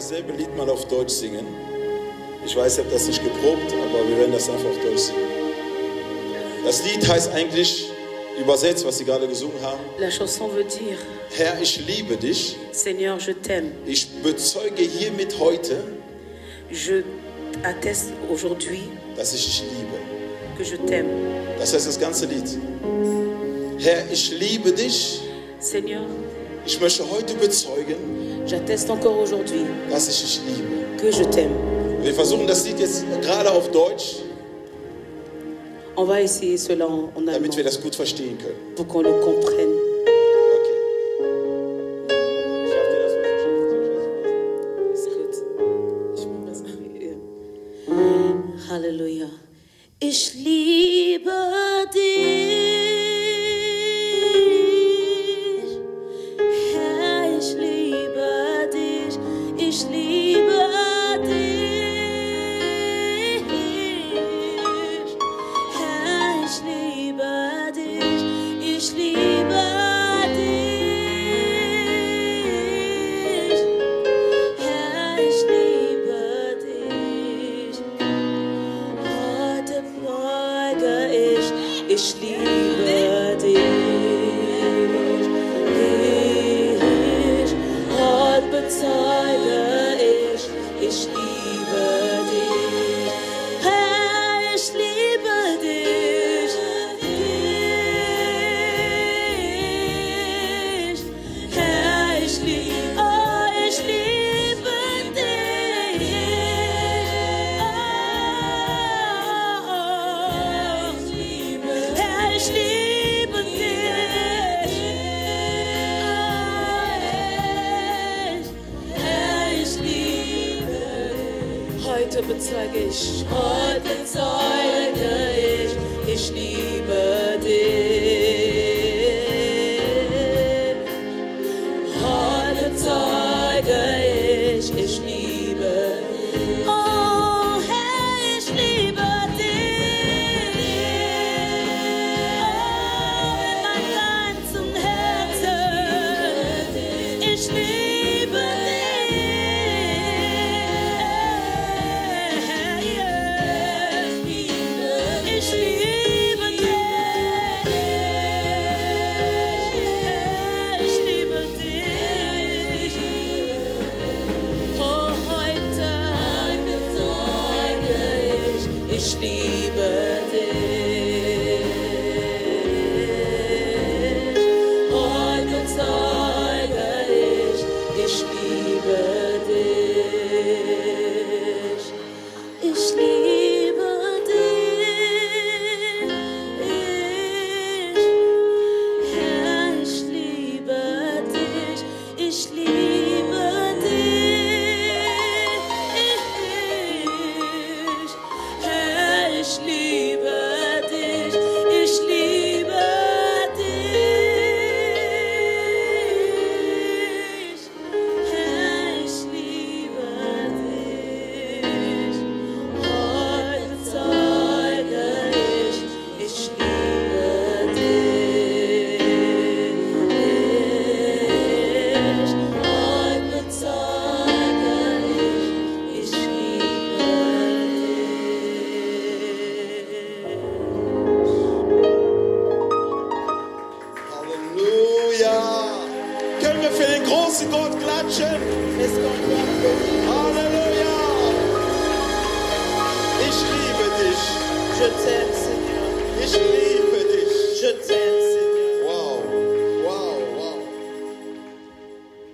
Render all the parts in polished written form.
dasselbe Lied mal auf Deutsch singen. Ich weiß, ich habe das nicht geprobt, aber wir werden das einfach auf Deutsch singen. Das Lied heißt eigentlich, übersetzt, was Sie gerade gesungen haben. La chanson veut dire, Herr, ich liebe dich. Seigneur, je t'aime. Ich bezeuge hiermit heute, Je atteste aujourd'hui dass ich dich liebe. que je t'aime. Das heißt das ganze Lied. Herr, ich liebe dich. Seigneur, Ich möchte heute bezeugen, j'atteste encore aujourd'hui dass ich dich liebe. que je t'aime. Wir versuchen das Lied jetzt gerade auf Deutsch, On va essayer cela en damit allemand wir das gut verstehen können. pour qu'on le comprenne. Okay. Schafft ihr das? Ist gut. Ich mach das. Halleluja. Ich liebe dich. Herr, ich liebe dich. Ich liebe dich. Herr, ich liebe dich. Ich liebe dich. Herr, ich liebe dich. Heute beuge ich liebe dich. Heute bezeuge ich liebe dich. Herr, ich liebe dich. Herr, ich liebe dich. Herr, ich liebe dich. Herr, ich liebe dich. Heute bezeuge ich liebe dich. Heute bezeuge ich liebe dich. Oh, Herr, ich liebe dich. Oh, mit meinem ganzen Herzen. Ich liebe dich. Ich liebe dich. Ich liebe dich. Oh, heute bezeuge ich liebe dich. Heute bezeuge ich liebe dich. Ich liebe dich. Herr, ich liebe dich. Ich liebe dich. Herr, ich liebe dich. Ich liebe dich. Herr, ich liebe dich. Heute bezeuge ich liebe dich. Heute bezeuge ich liebe dich. Halleluja! Können wir für den großen Gott klatschen? Halleluja! Ich liebe dich. Je t'aime, Seigneur. Ich liebe dich. Je t'aime, Seigneur. Wow, wow, wow.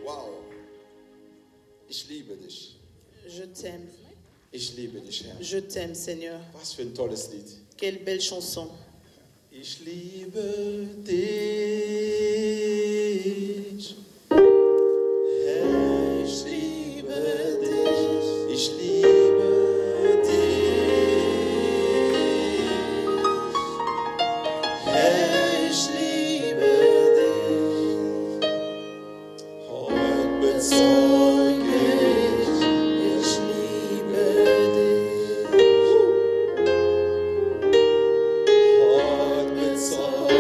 Wow. Ich liebe dich. Je t'aime. Ich liebe dich, Herr. Je t'aime, Seigneur. Was für ein tolles Lied. Quelle belle chanson. Ich liebe dich. Herr, ich liebe dich. Ich liebe dich. Herr, ich liebe dich. Heute bezeuge ich liebe dich. Heute bezeuge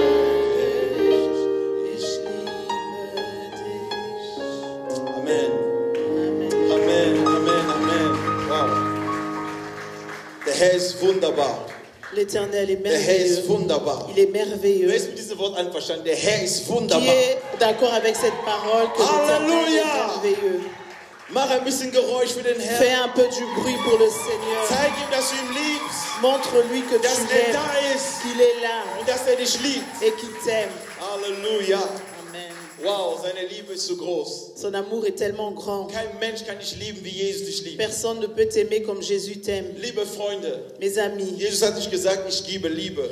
ich liebe dich. Amen. Amen. L'Éternel est Der Herr ist merveilleux. wunderbar. Il est merveilleux. Wer ist mit diesem Wort einverstanden? Der Herr ist Qui wunderbar. est d'accord avec cette parole que l'Éternel Halleluja. est merveilleux? Mach ein bisschen Geräusch für den Fais Herrn. un peu du bruit pour le Seigneur. Zeig ihm, dass du ihn liebst. Montre-lui que Dass tu er l'aimes, da ist. qu'il est là Und dass er dich liebt. et qu'il t'aime. Halleluja. Amen. Wow, seine Liebe ist so groß. Son amour est tellement grand. Kein Mensch kann dich lieben, wie Jesus dich liebt. Personne ne peut t'aimer comme Jésus t'aime. Liebe Freunde, Mes amis, Jesus hat nicht gesagt, ich gebe Liebe.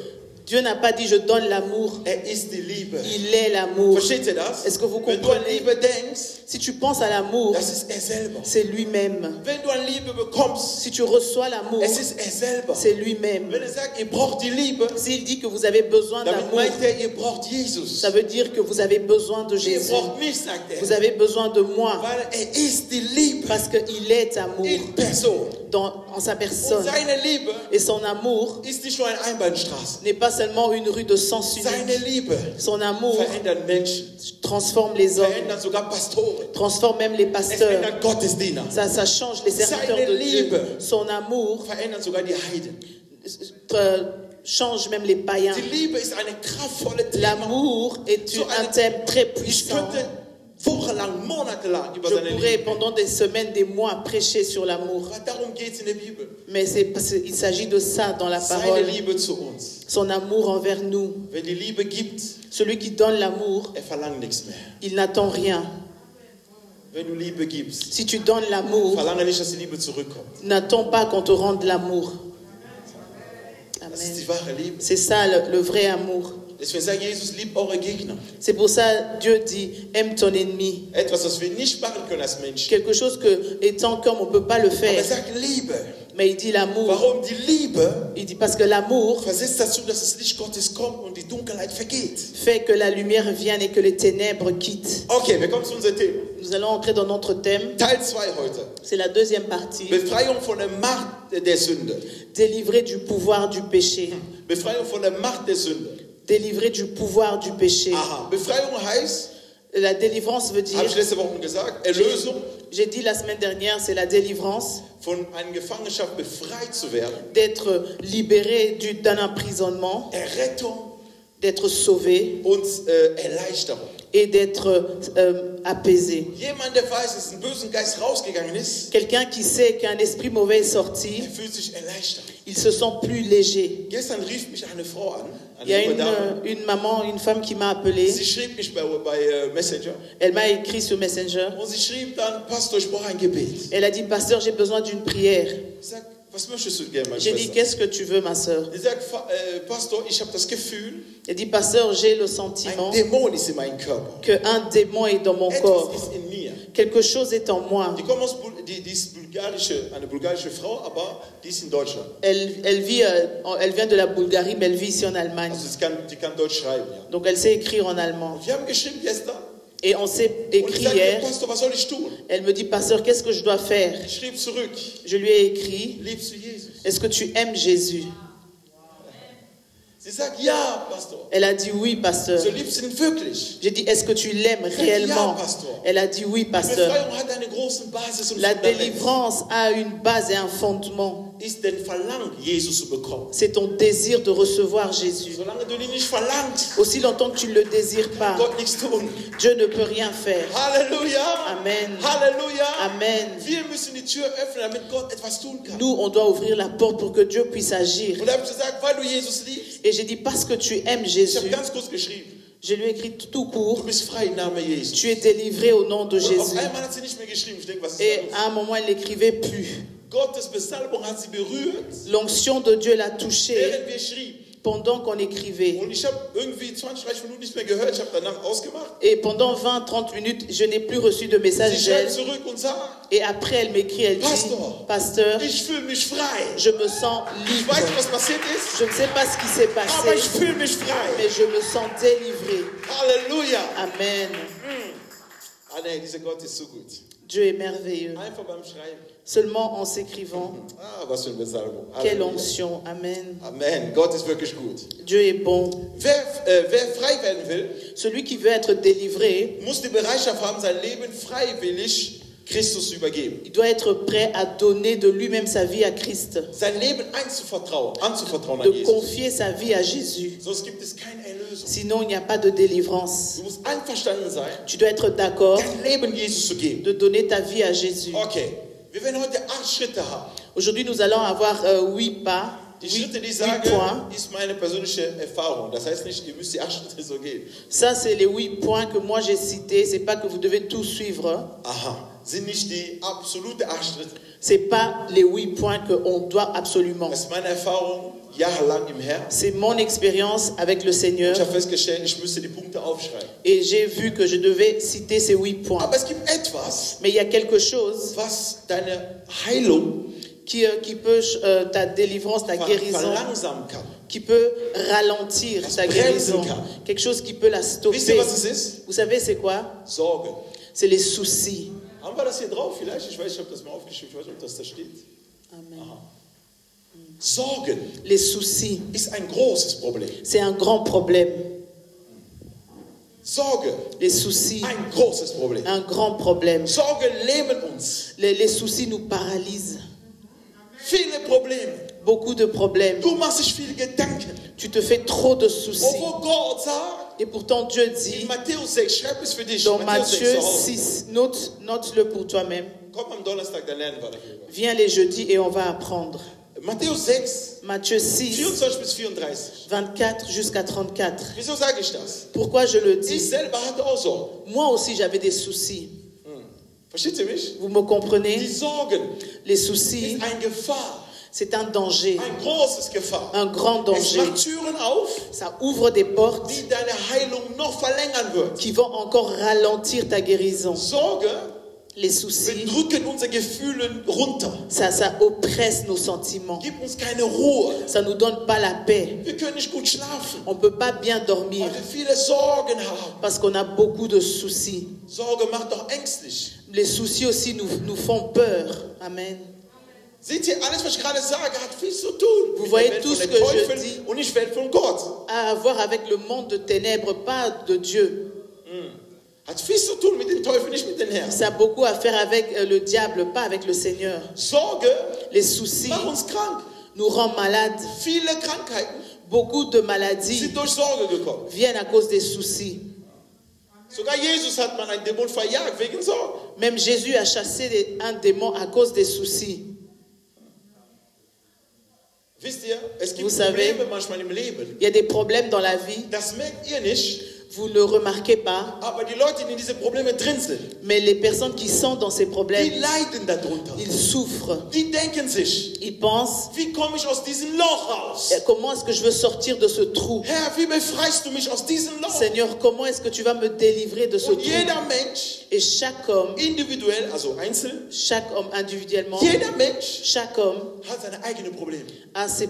Dieu n'a pas dit je donne l'amour. Er ist die Liebe. Il est l'amour. Versteht ihr das? Est-ce que vous Wenn du an comprenez? Liebe denkst, Si tu penses à l'amour, das ist er selber. c'est lui-même. Wenn du an Liebe bekommst, Si tu reçois l'amour, es ist er selber. c'est lui-même. Wenn er sagt, ihr braucht die Liebe, S'il dit que vous avez besoin damit d'amour, meint er, ihr braucht Jesus. ça veut dire que vous avez besoin de Ihr Jésus. braucht mich, sagt Vous er. avez besoin de moi Weil er ist die Liebe parce qu'il est amour in Person. en sa Und personne. seine Liebe Et son amour ist nicht nur eine Einbahnstraße. n'est pas seulement une rue de sens Seine unique. Liebe Son amour verändert Menschen, transforme les hommes, verändert sogar Pastoren. transforme même les Es pasteurs. verändert Gottesdiener, Ça change les serviteurs Seine de Dieu. Liebe. Son amour verändert sogar die Heiden. change même les païens. Die Liebe ist eine kraftvolle Thema. L'amour est So un thème très Ich puissant. könnte wochenlang, monatelang über Je seine pourrais Liebe. pendant des semaines, des mois prêcher sur l'amour. Aber darum geht es in der Bibel. Mais il s'agit de ça dans la Seine parole. Liebe zu uns. Son amour envers nous. Wenn die Liebe gibt, Celui qui donne l'amour, er verlangt nichts mehr. il n'attend rien. Wenn du Liebe gibst, Si tu donnes l'amour, verlange nicht, dass die Liebe zurückkommt. n'attends pas qu'on te rende l'amour. Das ist Amen. die wahre Liebe. C'est ça le vrai amour. Deswegen sagt Jesus, liebt eure Gegner. C'est pour ça Dieu dit, aime ton ennemi. Etwas, was wir nicht machen können als Menschen. Quelque chose que, étant comme on ne peut pas le Aber faire. er sagt Liebe. Mais il dit l'amour. Warum? Die Liebe Il dit parce que l'amour versetzt dazu, dass das Licht Gottes kommt und die Dunkelheit vergeht. fait que la lumière vienne et que les ténèbres quittent. Okay, wir kommen zu unserem Thema. Nous allons entrer dans notre thème. Teil 2 heute. C'est la deuxième partie. Befreiung von der Macht der Sünde. Délivrer du pouvoir du péché. Befreiung von der Macht der Sünde. Délivrer du pouvoir du péché. Aha. Befreiung heißt, La délivrance veut dire, habe ich letzte Woche gesagt, Erlösung j'ai dit la semaine dernière, c'est la délivrance, von einer Gefangenschaft befreit zu werden. d'être libéré d'un emprisonnement, Errettung d'être sauvé und Erleichterung. et d'être apaisé. Jemand, der weiß, dass ein böser Geist rausgegangen ist, Quelqu'un qui sait qu'un esprit mauvais est sorti, fühlt sich erleichtert. il se sent plus léger. Gestern rief mich eine Frau an, Il y a eine junge Dame. une maman, une femme qui m'a appelé. Sie schrieb mich bei Messenger Elle m'a écrit sur Messenger. und sie schrieb dann, Pastor, ich brauche ein Gebet. Elle a dit, pasteur, j'ai besoin d'une prière. Ich sag, was möchtest du gerne, meine J'ai dit, Schwester? qu'est-ce que tu veux, ma soeur? Sie sagt, Pastor, ich habe das Gefühl, Elle dit, pasteur, j'ai le ein sentiment Dämon ist in meinem Körper. qu'un démon est dans mon corps. Etwas ist in mir. Quelque chose est en moi. Die kommt aus, die ist eine bulgarische Frau, aber die ist in Deutschland. Elle vient de la Bulgarie, mais elle vit ici en Allemagne. Also die kann Deutsch schreiben. Ja. Donc elle sait écrire en allemand. Wir haben geschrieben gestern Et on s'est und ich écrit sagte, hier. Pastor, was soll ich tun? Elle me dit, pasteur, qu'est-ce que je dois faire? Ich schrieb zurück, Je lui ai écrit, liebst du Jesus? est-ce que tu aimes Jésus? Sie sagt, ja, Pastor. Elle a dit oui, pasteur. So liebst du ihn wirklich? J'ai dit, est-ce que tu l'aimes réellement? pasteur. Elle a dit oui, Die pasteur. Befreiung hat eine große Basis und La Fundament. délivrance a une base et un fondement. Ist denn verlangt, Jesus zu bekommen? C'est ton désir de recevoir Jésus. Solange du ihn nicht verlangt, Aussi longtemps que tu ne le désires pas, Gott nichts tun. Dieu ne peut rien faire. Halleluja! Amen. Halleluja! Amen. Wir müssen die Tür öffnen, damit Gott etwas tun kann. Nous, on doit ouvrir la porte pour que Dieu puisse agir. Und da habe ich gesagt, weil du Jesus liebst, Et j'ai dit, parce que tu aimes ich Jésus, habe ganz kurz geschrieben, je lui ai écrit tout du court, bist frei im Namen Jesus. tu es délivré au nom de Und auf Jésus. einmal hat sie nicht mehr geschrieben. Ich denke, was ist Et da los? à un moment, elle n'écrivait plus. Gottes Besalbung hat sie berührt, L'onction de Dieu l'a touchée während wir schrieben. pendant qu'on écrivait. Und ich habe irgendwie 20, 30 Minuten nicht mehr gehört. Ich habe danach ausgemacht. Et pendant 20-30 minutes, je n'ai plus reçu de Sie message schreibt d'elle. zurück und sagt, Et après, elle m'écrit, elle dit, Pastor, pasteur, ich fühle mich frei. je me sens Ich libre. weiß nicht, was passiert ist, Je ne sais pas ce qui s'est aber ich passé, fühle mich frei. mais je me sens délivré. Halleluja. Amen. Ah nee, dieser Gott ist so gut. Dieu est merveilleux. Einfach beim Schreiben. Seulement en s'écrivant. Ah, was für eine Besalbung. Quelle Halleluja. onction. Amen. Amen. Gott ist wirklich gut. Dieu est bon. Wer frei werden will, Celui qui veut être délivré muss die Bereitschaft haben, sein Leben freiwillig Christus zu übergeben. Il doit être prêt à donner de lui-même sa vie à Christ. Sein Leben anzuvertrauen an De Jesus. confier sa vie à Jésus. Sonst gibt es keine Erlösung. Sinon, il n'y a pas de délivrance. Du musst einverstanden sein, Tu dois être d'accord dein Leben Jesus zu geben. de donner ta vie à Jésus. Okay, wir werden heute 8 Schritte haben. Aujourd'hui, nous allons avoir 8 pas, Die 8 Schritte, die ich sage, points. ist meine persönliche Erfahrung. Das heißt nicht, ihr müsst die 8 Schritte so gehen. Ça, c'est les 8 points que moi j'ai cités. C'est pas que vous devez tout suivre. Aha, sind nicht die absolute 8 Schritte. C'est pas les 8 points qu'on doit absolument. Das ist meine Erfahrung jahrelang im Herrn. C'est mon expérience avec le Seigneur. Ich habe festgestellt, ich müsste die Punkte aufschreiben. Et j'ai vu que je devais citer ces 8 points. Aber es gibt etwas, Mais il y a quelque chose was deine Heilung qui peut, ta délivrance, ta guérison, verlangsamen kann. qui peut ralentir Das ta bremsen guérison. kann. Quelque chose qui peut la Wisst ihr, stopper. was es ist? Vous savez, c'est quoi? Sorge. C'est les soucis. Haben wir das hier drauf vielleicht? Ich weiß, ich habe das mal aufgeschrieben. Ich weiß nicht, ob das da steht. Amen. Sorgen Les soucis, ist ein großes Problem. c'est un grand problème. Sorge, Les soucis, ein großes Problem. un grand problème. Sorge lähmen uns. Les soucis nous paralysent. Viele Probleme. Beaucoup de problèmes. Du machst dich viele Gedanken. Tu te fais trop de soucis. Obwohl Gott sagt, Et pourtant Dieu in dit Matthäus 6, schreib es für dich. dans Matthäus 6 Matthieu zu Hause. 6, note-le pour toi-même. Komm am Donnerstag, dann lernen wir darüber. Viens les jeudis et on va apprendre. Matthäus 6, Matthieu 6, 24 bis 34. 24 jusqu'à 34. Wieso sage ich das? Pourquoi je le Ich dis? selber hatte auch Sorgen. Moi aussi j'avais des soucis. Versteht ihr mich? Vous me Die comprenez? Sorgen Les soucis, ist eine Gefahr. c'est un danger, Ein großes Gefahr. un grand Es danger. macht Türen auf, Ça ouvre des portes die deine Heilung noch verlängern wird. qui vont encore ralentir ta guérison. Sorge Les soucis, drücken unsere Gefühle runter. ça oppresse nos sentiments. Gibt uns keine Ruhe. Ça nous donne pas la paix. Wir können nicht gut schlafen, On peut pas bien dormir weil wir viele Sorgen haben. parce qu'on a beaucoup de soucis. Sorge macht doch ängstlich. Les soucis aussi nous font peur. Amen. Seht ihr, alles, was ich gerade sage, hat viel zu tun. Vous mit voyez der Welt tout von ce den que je Teufeln dis. und nicht Welt von Gott. À voir avec le monde de ténèbres, pas de Dieu. Hat viel zu tun mit den Teufeln, nicht mit den Herrn. Ça a beaucoup à faire avec le diable, pas avec le Seigneur. Sorge Les soucis macht uns krank. nous rendent malades. Viele Krankheiten Beaucoup de maladies sind durch Sorge gekommen. viennent à cause des soucis. Sogar Jesus hat man einen Dämon verjagt wegen Sorge. Même Jésus a chassé un démon à cause des soucis. Wisst ihr, es gibt Vous savez, Probleme manchmal im Leben. Il y a des problèmes dans la vie, Das merkt ihr nicht, vous ne remarquez pas, aber die Leute, die in diese Probleme drin sind, mais les personnes qui sont dans ces die problèmes, leiden darunter. ils souffrent. Die denken sich, Ils pensent, wie komme ich aus diesem Loch raus? comment est-ce que je veux sortir de ce trou? Herr, wie befreist du mich aus diesem Loch? Seigneur, comment est-ce que tu vas me délivrer de ce Und trou? jeder Mensch, Et chaque homme individuell, also einzeln, individuellement, jeder Mensch chaque homme hat seine eigenen Probleme. a ses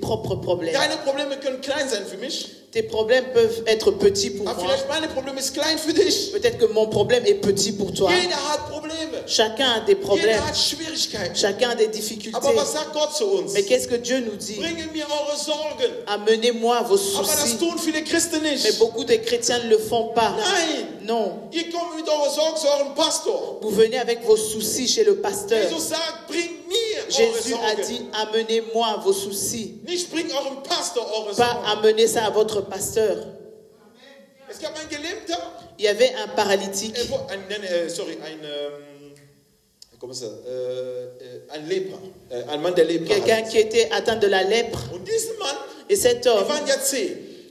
propres problèmes. Deine Probleme können klein sein für mich, Tes problèmes peuvent être petits pour aber moi. vielleicht meine Probleme ist klein für dich. Peut-être que mon problème est petit pour toi. Jeder hat Probleme. Chacun a des problèmes. Jeder hat Schwierigkeiten. Chacun a des difficultés. Aber was sagt Gott zu uns? Mais qu'est-ce que Dieu nous dit? Bringe mir eure Sorgen. Amenez-moi vos Aber das soucis. tun viele Christen Mais nicht. beaucoup de chrétiens ne le font pas. Nein. Non. Ihr kommt mit eurer Sorge zu eurem Pastor. Vous venez avec vos soucis chez le pasteur. Jesus sagt, bringt mir eure Jésus a Sorgen. dit, amenez-moi vos soucis. Nicht bringt eurem Pastor eure Pas Sorgen. amener ça à votre pasteur. Es gab einen Gelähmter, Il y avait un paralytique, ein Leper, ein Mann der Lepra. quelqu'un qui était atteint de la lèpre. Und diesen Mann, Et cet die homme, waren ja 10.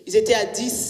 ils étaient à 10.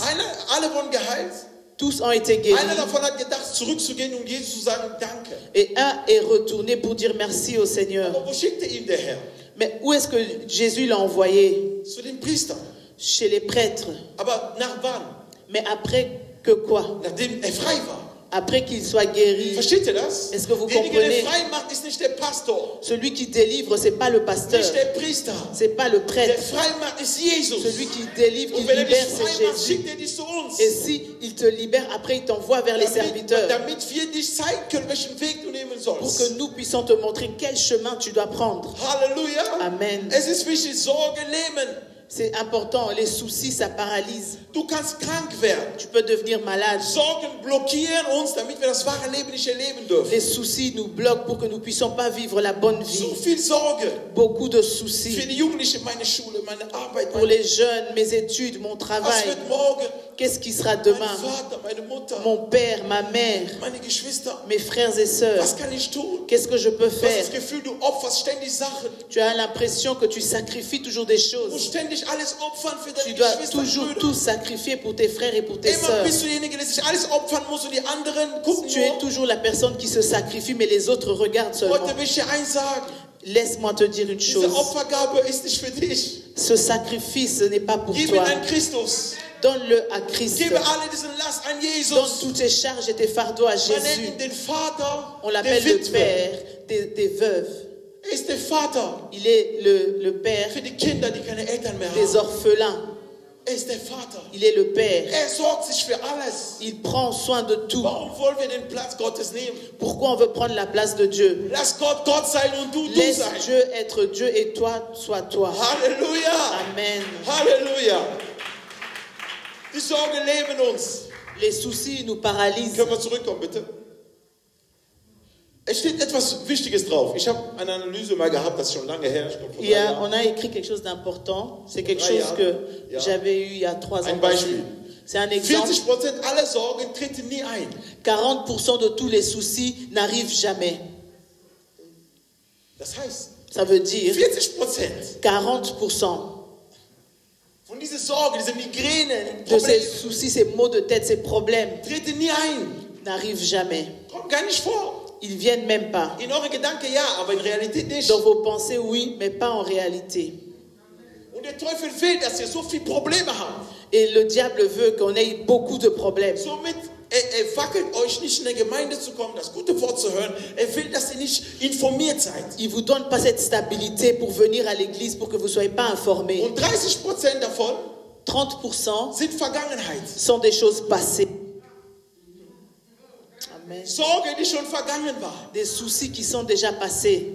Alle wurden geheilt. Tous ont été Einer guéris. davon hat gedacht, zurückzugehen und Jesus zu sagen, danke. Et un est retourné pour dire merci au Seigneur. Aber wo schickte ihn der Herr? Mais où est-ce que Jésus l'a envoyé? Zu den Priestern. Chez les prêtres. Aber nach wann? Mais après que quoi? Nachdem frei war. Après qu'il soit guéri. Versteht ihr das? Est-ce que vous Derjenige, der comprenez? frei macht, ist nicht der Pastor, Celui qui délivre, c'est pas le pasteur. nicht der Priester. C'est pas le Der prêtre. frei macht, ist Jesus. Celui qui délivre, qui Und wenn er dich libère, c'est frei macht, Jésus. schickt er dich zu uns. Et si il te libère, après il t'envoie vers les serviteurs. Damit wir dich zeigen können, welchen Weg du nehmen Pour que sollst. nous puissions te montrer quel chemin tu dois prendre. Halleluja. Amen. Es ist wichtig, Sorge nehmen. C'est important, les soucis, ça paralyse. Du kannst krank werden. Tu peux devenir malade. Sorgen blockieren uns, damit wir das wahre Leben nicht erleben dürfen. Les soucis nous bloquent pour que nous ne puissions pas vivre la bonne vie. So viel Sorge. Beaucoup de Für soucis. die Jugendlichen, meine Schule, meine Arbeit, Pour les jeunes, mes études, mon was travail. wird morgen? Qu'est-ce qui sera Mein demain? Vater, meine Mutter, Mon père, ma mère, meine Geschwister. mes frères et sœurs. Was kann ich tun? Qu'est-ce que je peux Du hast faire? das Gefühl, du opferst ständig Sachen. Tu as l'impression que tu sacrifies toujours des Du musst choses. ständig alles opfern für Tu deine dois Geschwister und toujours Brüder. tout sacrifier pour tes frères et pour tes Immer sœurs. bist du derjenige, der sich alles opfern muss und die anderen gucken Tu es nur. toujours la personne qui se sacrifie, mais les autres regardent seulement. Heute will ich dir eins sagen. Laisse-moi te dire une Diese chose. Opfergabe ist nicht für dich. Ce sacrifice ce n'est pas pour Gib ihn toi. an Christus. Donne-le à Christ. Gebe alle diesen Last an Donne Jesus. toutes tes charges et tes fardeaux à Man nennt Jésus. ihn den Vater On der l'appelle le Witwe. Père des veuves. Er ist der Vater Il est le Père für die Kinder, die keine Eltern mehr des haben. orphelins. Er ist der Vater. Il est le Père. Er sorgt sich für alles. Il prend soin de tout. Warum wollen wir den Platz Gottes nehmen? Pourquoi on veut prendre la place de Dieu? Lass Gott Gott sein und du Laisse sein. Dieu être Dieu et toi, sois toi. Halleluja. Amen. Halleluja. Die Sorge lähmen uns. Les soucis nous paralysent. Können wir zurückkommen, bitte? Es steht etwas Wichtiges drauf. Ich habe eine Analyse mal gehabt, das ist schon lange her. Ich glaube, vor 3 Jahren. On a écrit quelque chose d'important. C'est quelque Drei chose Jahre. que Ja. j'avais eu il y a 3 Ein ans. Beispiel. C'est un exemple. 40% aller Sorgen treten nie ein. 40% de tous les soucis n'arrivent jamais. Das heißt, Ça veut dire 40% 40% von dieser Sorge, diese Migräne, de ces Probleme, soucis, ces maux de tête, ces problèmes treten nie ein. n'arrivent jamais. Kommt gar nicht vor. Ils viennent même pas. In euren Gedanken ja, aber in Realität nicht. Dans vos pensées, oui, mais pas en réalité. Und der Teufel will, dass ihr so viele Probleme habt. Et le diable veut qu'on ait beaucoup de problèmes. Somit, er wackelt euch nicht in der Gemeinde zu kommen, das gute Wort zu hören. Er will, dass ihr nicht informiert seid. Il ne vous donne pas cette stabilité pour venir à l'église, pour que vous ne soyez pas informés. Und 30% davon 30% sind Vergangenheit. sont des choses passées. Amen. Sorge, die schon vergangen war. Des soucis qui sont déjà passés.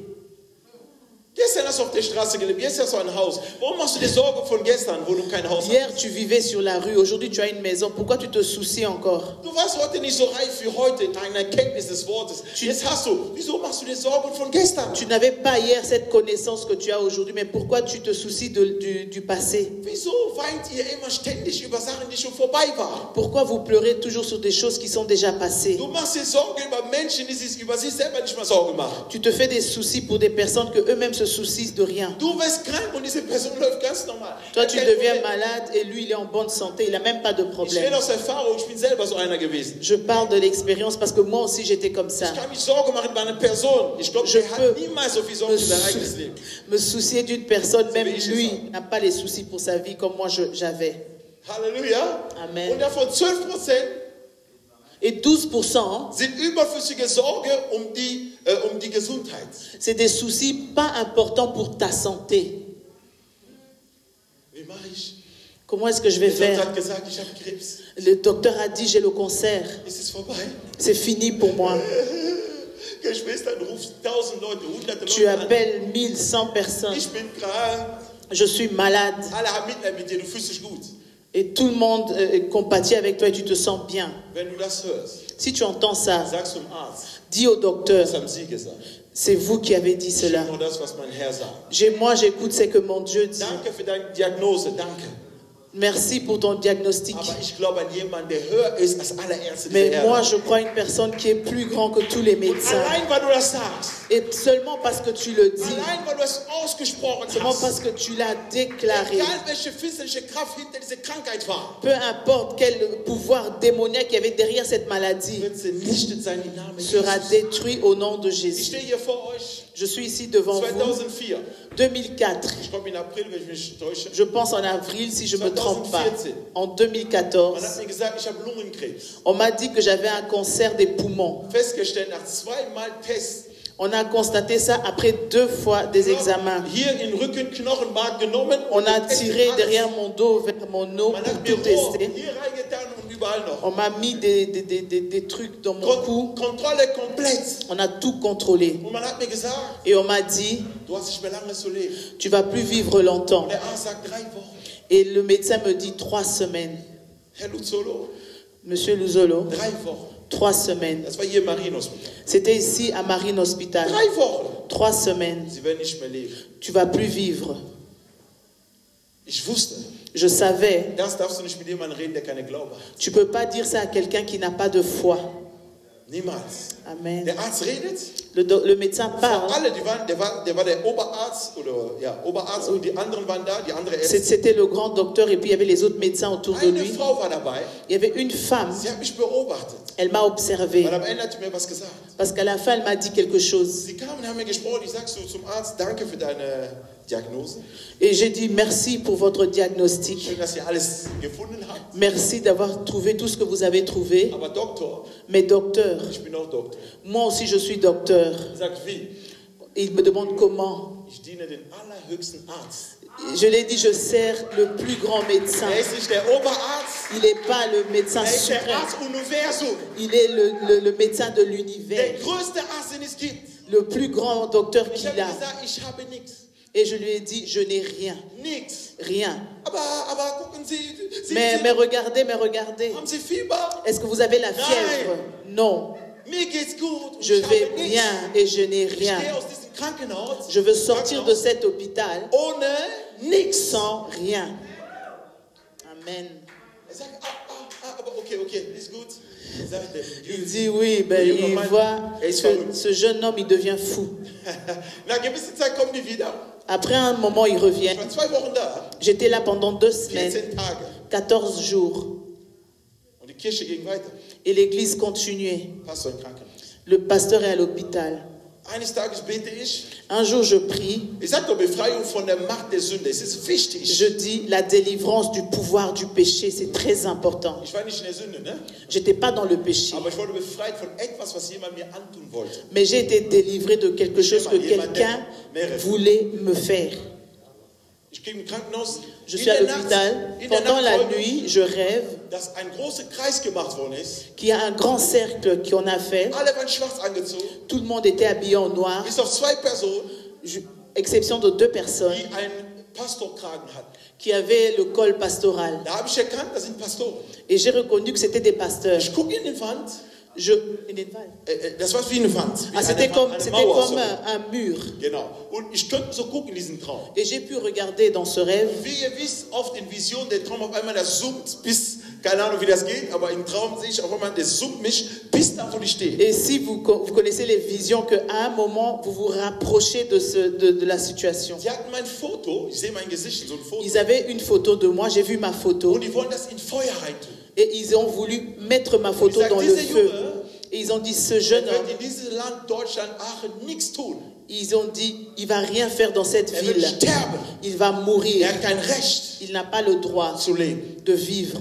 Gestern hast du auf der Straße gelebt, jetzt hast du ein Haus. Warum machst du dir Sorge von gestern, wo du kein Haus Hier, hast? tu vivais sur la rue. Aujourd'hui, tu as une maison. Pourquoi tu te soucies encore? Du warst heute nicht so reif wie heute in deiner Erkenntnis des Wortes. Jetzt hast du. Wieso machst du dir Sorgen von gestern? Tu n'avais pas hier cette connaissance que tu as aujourd'hui. Mais pourquoi tu te soucies du passé? Wieso weint ihr immer ständig über Sachen, die schon vorbei waren? Pourquoi vous pleurez toujours sur des choses qui sont déjà passées? Du machst dir Sorgen über Menschen, die sich über sich selber nicht mal Sorgen machen. Tu te fais des soucis pour des personnes que eux-mêmes se soucient de rien. Du wirst krank und diese Person läuft ganz normal. Toi, tu deviens malade et lui, il est en bonne santé. Il n'a même pas de Ich problème. rede aus Erfahrung, ich bin selber so einer gewesen. Je parle de l'expérience parce que moi aussi, j'étais comme ça. Ich kann mich Sorgen machen über eine Person. Ich glaube, Je der peux hat niemals so viel Sorgen me, für sein eigenes Leben. me soucier d'une personne, même wie ich es lui sage. n'a pas les soucis pour sa vie comme moi j'avais. Halleluja. Amen. Und davon 12% Et 12%, sind überflüssige Sorge um die Gesundheit. c'est des soucis pas importants pour ta santé. Wie mache ich? Comment est-ce que je vais Der Doktor faire? hat gesagt, ich habe Krebs. Le docteur a dit j'ai le cancer. Ist es vorbei? C'est fini pour moi. Geschwister, du rufst 1000 Leute, hunderte Tu Leute an. appelles 1100 personnes. Ich bin krank. Je suis malade. Alle haben Mitleid mit dir, du fühlst dich gut. Et tout le monde compatit avec toi et tu te sens bien. Wenn du das hörst, Si tu entends ça, sagst zum Arzt, dis au docteur, das haben sie gesagt. c'est vous qui avez dit Ich cela. höre nur das, was mein Herr sagt. Moi, j'écoute ce que mon Dieu dit. Danke für deine Diagnose, danke. Merci pour ton diagnostic. Aber ich glaube an jemanden, der höher ist als alle Ärzte Mais dieser moi, Erde. je crois à une personne qui est plus grand que tous les Und médecins. allein, weil du das sagst, Et seulement parce que tu le dis, allein, weil du es ausgesprochen seulement hast, parce que tu l'as déclaré, egal welche finsterliche Kraft hinter dieser Krankheit war, peu importe quel pouvoir démoniaque il y avait derrière cette maladie, wird sie nichtet sein im Namen sera Jesus. détruit au nom de Ich Jésus. stehe hier vor euch, Je suis ici devant vous, 2004. 2004. Ich komme in April, wenn ich mich nicht täusche. Je pense en avril, si je ne me trompe pas. 2014. En Man 2014, hat mir gesagt, ich habe Lungenkrebs. on m'a dit que j'avais un cancer des poumons. Festgestellt, nach 2 Mal Tests. On a constaté ça après 2 fois des examens. Hier in Rücken Knochenmark genommen. On und a getestet tiré alles. derrière mon dos, vers mon eau, Man pour hat mir tout Rohr tester. hier reingetan und überall noch. On m'a mis des trucs dans mon cou. Kontrolle komplett. On a tout contrôlé. Und man hat mir gesagt, Et on m'a dit, du hast nicht mehr lange zu leben. tu vas plus vivre longtemps. Und der Arzt sagt 3 Wochen. Et le médecin me dit 3 semaines. Herr Luzolo, Monsieur Luzolo, 3 Wochen. 3 semaines. Das war hier im Marienhospital. C'était ici à Marine Hospital. 3 Wochen. 3 semaines. Sie werden nicht mehr leben. Tu vas plus vivre. Ich wusste, Je savais. das darfst du nicht mit jemandem reden, der keine Glaube hat. Tu peux pas dire ça à quelqu'un qui n'a pas de foi. Niemals. Amen. Der Arzt redet. Le médecin parle. Alle, der war der Oberarzt oder ja, Oberarzt und die anderen waren da, die andere Ärzte. C'était le grand docteur et puis il y avait les autres médecins autour de Eine lui. Frau war dabei. Il y avait une femme. Sie hat mich beobachtet. Elle m'a observé. Weil am Ende hat sie mir was gesagt. Parce qu'à la fin, elle m'a dit quelque chose. Sie kam und haben mir gesprochen. Ich sagte so zum Arzt, danke für deine Diagnose. Et j'ai dit merci pour votre diagnostic. Schön, dass ihr alles gefunden habt. Merci d'avoir trouvé tout ce que vous avez trouvé. Aber Doktor, Mais docteur, ich bin auch Doktor. moi aussi je suis docteur. Sagt wie? Il me demande comment. Ich diene den allerhöchsten Arzt. Je l'ai dit, je sers le plus grand médecin. Ist nicht der Oberarzt. Il n'est pas le médecin Ist der suprême. Arzt Universum. Il est le médecin de Der l'univers. größte Arzt, den es gibt. Le plus grand docteur Ich qu'il habe a. gesagt, ich habe nichts. Et je lui ai dit, je n'ai rien. Nichts. Rien. Aber gucken Sie, Mais regardez, haben Sie Fieber? est-ce que vous avez la fièvre? Non. Mir geht's gut. Je Ich vais habe nichts. bien et je n'ai Ich rien. gehe aus diesem Krankenhaus. Je veux sortir de cet hôpital Ohne nichts. sans rien. Amen. Er sagt, aber okay, ist gut. Sagt er, Il dit oui, ben, Le junger il Mann, voit ist que verrückt. ce jeune homme, il devient fou. Nach gewisser Zeit kommen die wieder. Après un moment, il revient. Ich war 2 Wochen da. J'étais là pendant 2 semaines, 14 Tage. 14 jours. Und die Kirche ging weiter. Et l'église continuait. Pastor im Krankenhaus. Le pasteur est à l'hôpital. Eines Tages bete ich. Un jour, je prie. Ich sage doch Befreiung von der Macht der Sünde. Es ist wichtig. Je dis la délivrance du pouvoir du péché, c'est très important. Ich war nicht in der Sünde, ne? J'étais pas dans le péché, Aber ich wurde befreit von etwas, was jemand mir antun wollte. mais j'ai été délivré de quelque chose que quelqu'un voulait me faire. Ich ging im Krankenhaus. Je suis à l'hôpital. Pendant la nuit, je rêve dass ein großer Kreis gemacht worden ist. qu'il y a un grand cercle qu'on a fait. Alle waren schwarz angezogen. Tout le monde était habillé en noir, Bis auf 2 Personen, exception de 2 personnes die einen Pastorkragen hatten. qui avaient le col pastoral. Da habe ich erkannt, das sind Pastoren. Et j'ai reconnu que c'était des pasteurs. Ich gucke in die Wand. Das war wie eine Wand. Wie C'était comme Mauer, so. un mur. Genau. Und ich könnte so gucken in diesen Traum. Et j'ai pu regarder dans ce rêve. Wie ihr wisst, oft in Visionen, der Traum auf einmal, das zoomt bis, keine Ahnung wie das geht, aber im Traum sehe ich auf einmal, der zoomt mich bis da, wo ich stehe. Et si vous connaissez les visions, qu'à un moment, vous vous rapprochez de la situation. Sie hatten mein Foto, ich sehe mein Gesicht, so ein Foto. Ils avaient une photo de moi, j'ai vu ma photo. Und die wollen das in Feuer reintun. Et ils ont voulu mettre ma photo dans le feu. Et ils ont dit, ce jeune Er wird homme, in diesem Land, Deutschland, Aachen, nichts tun. ils ont dit, il va rien faire dans cette Er wird ville. sterben. Il va mourir. Er hat kein Recht Il n'a pas le droit zu leben. de vivre.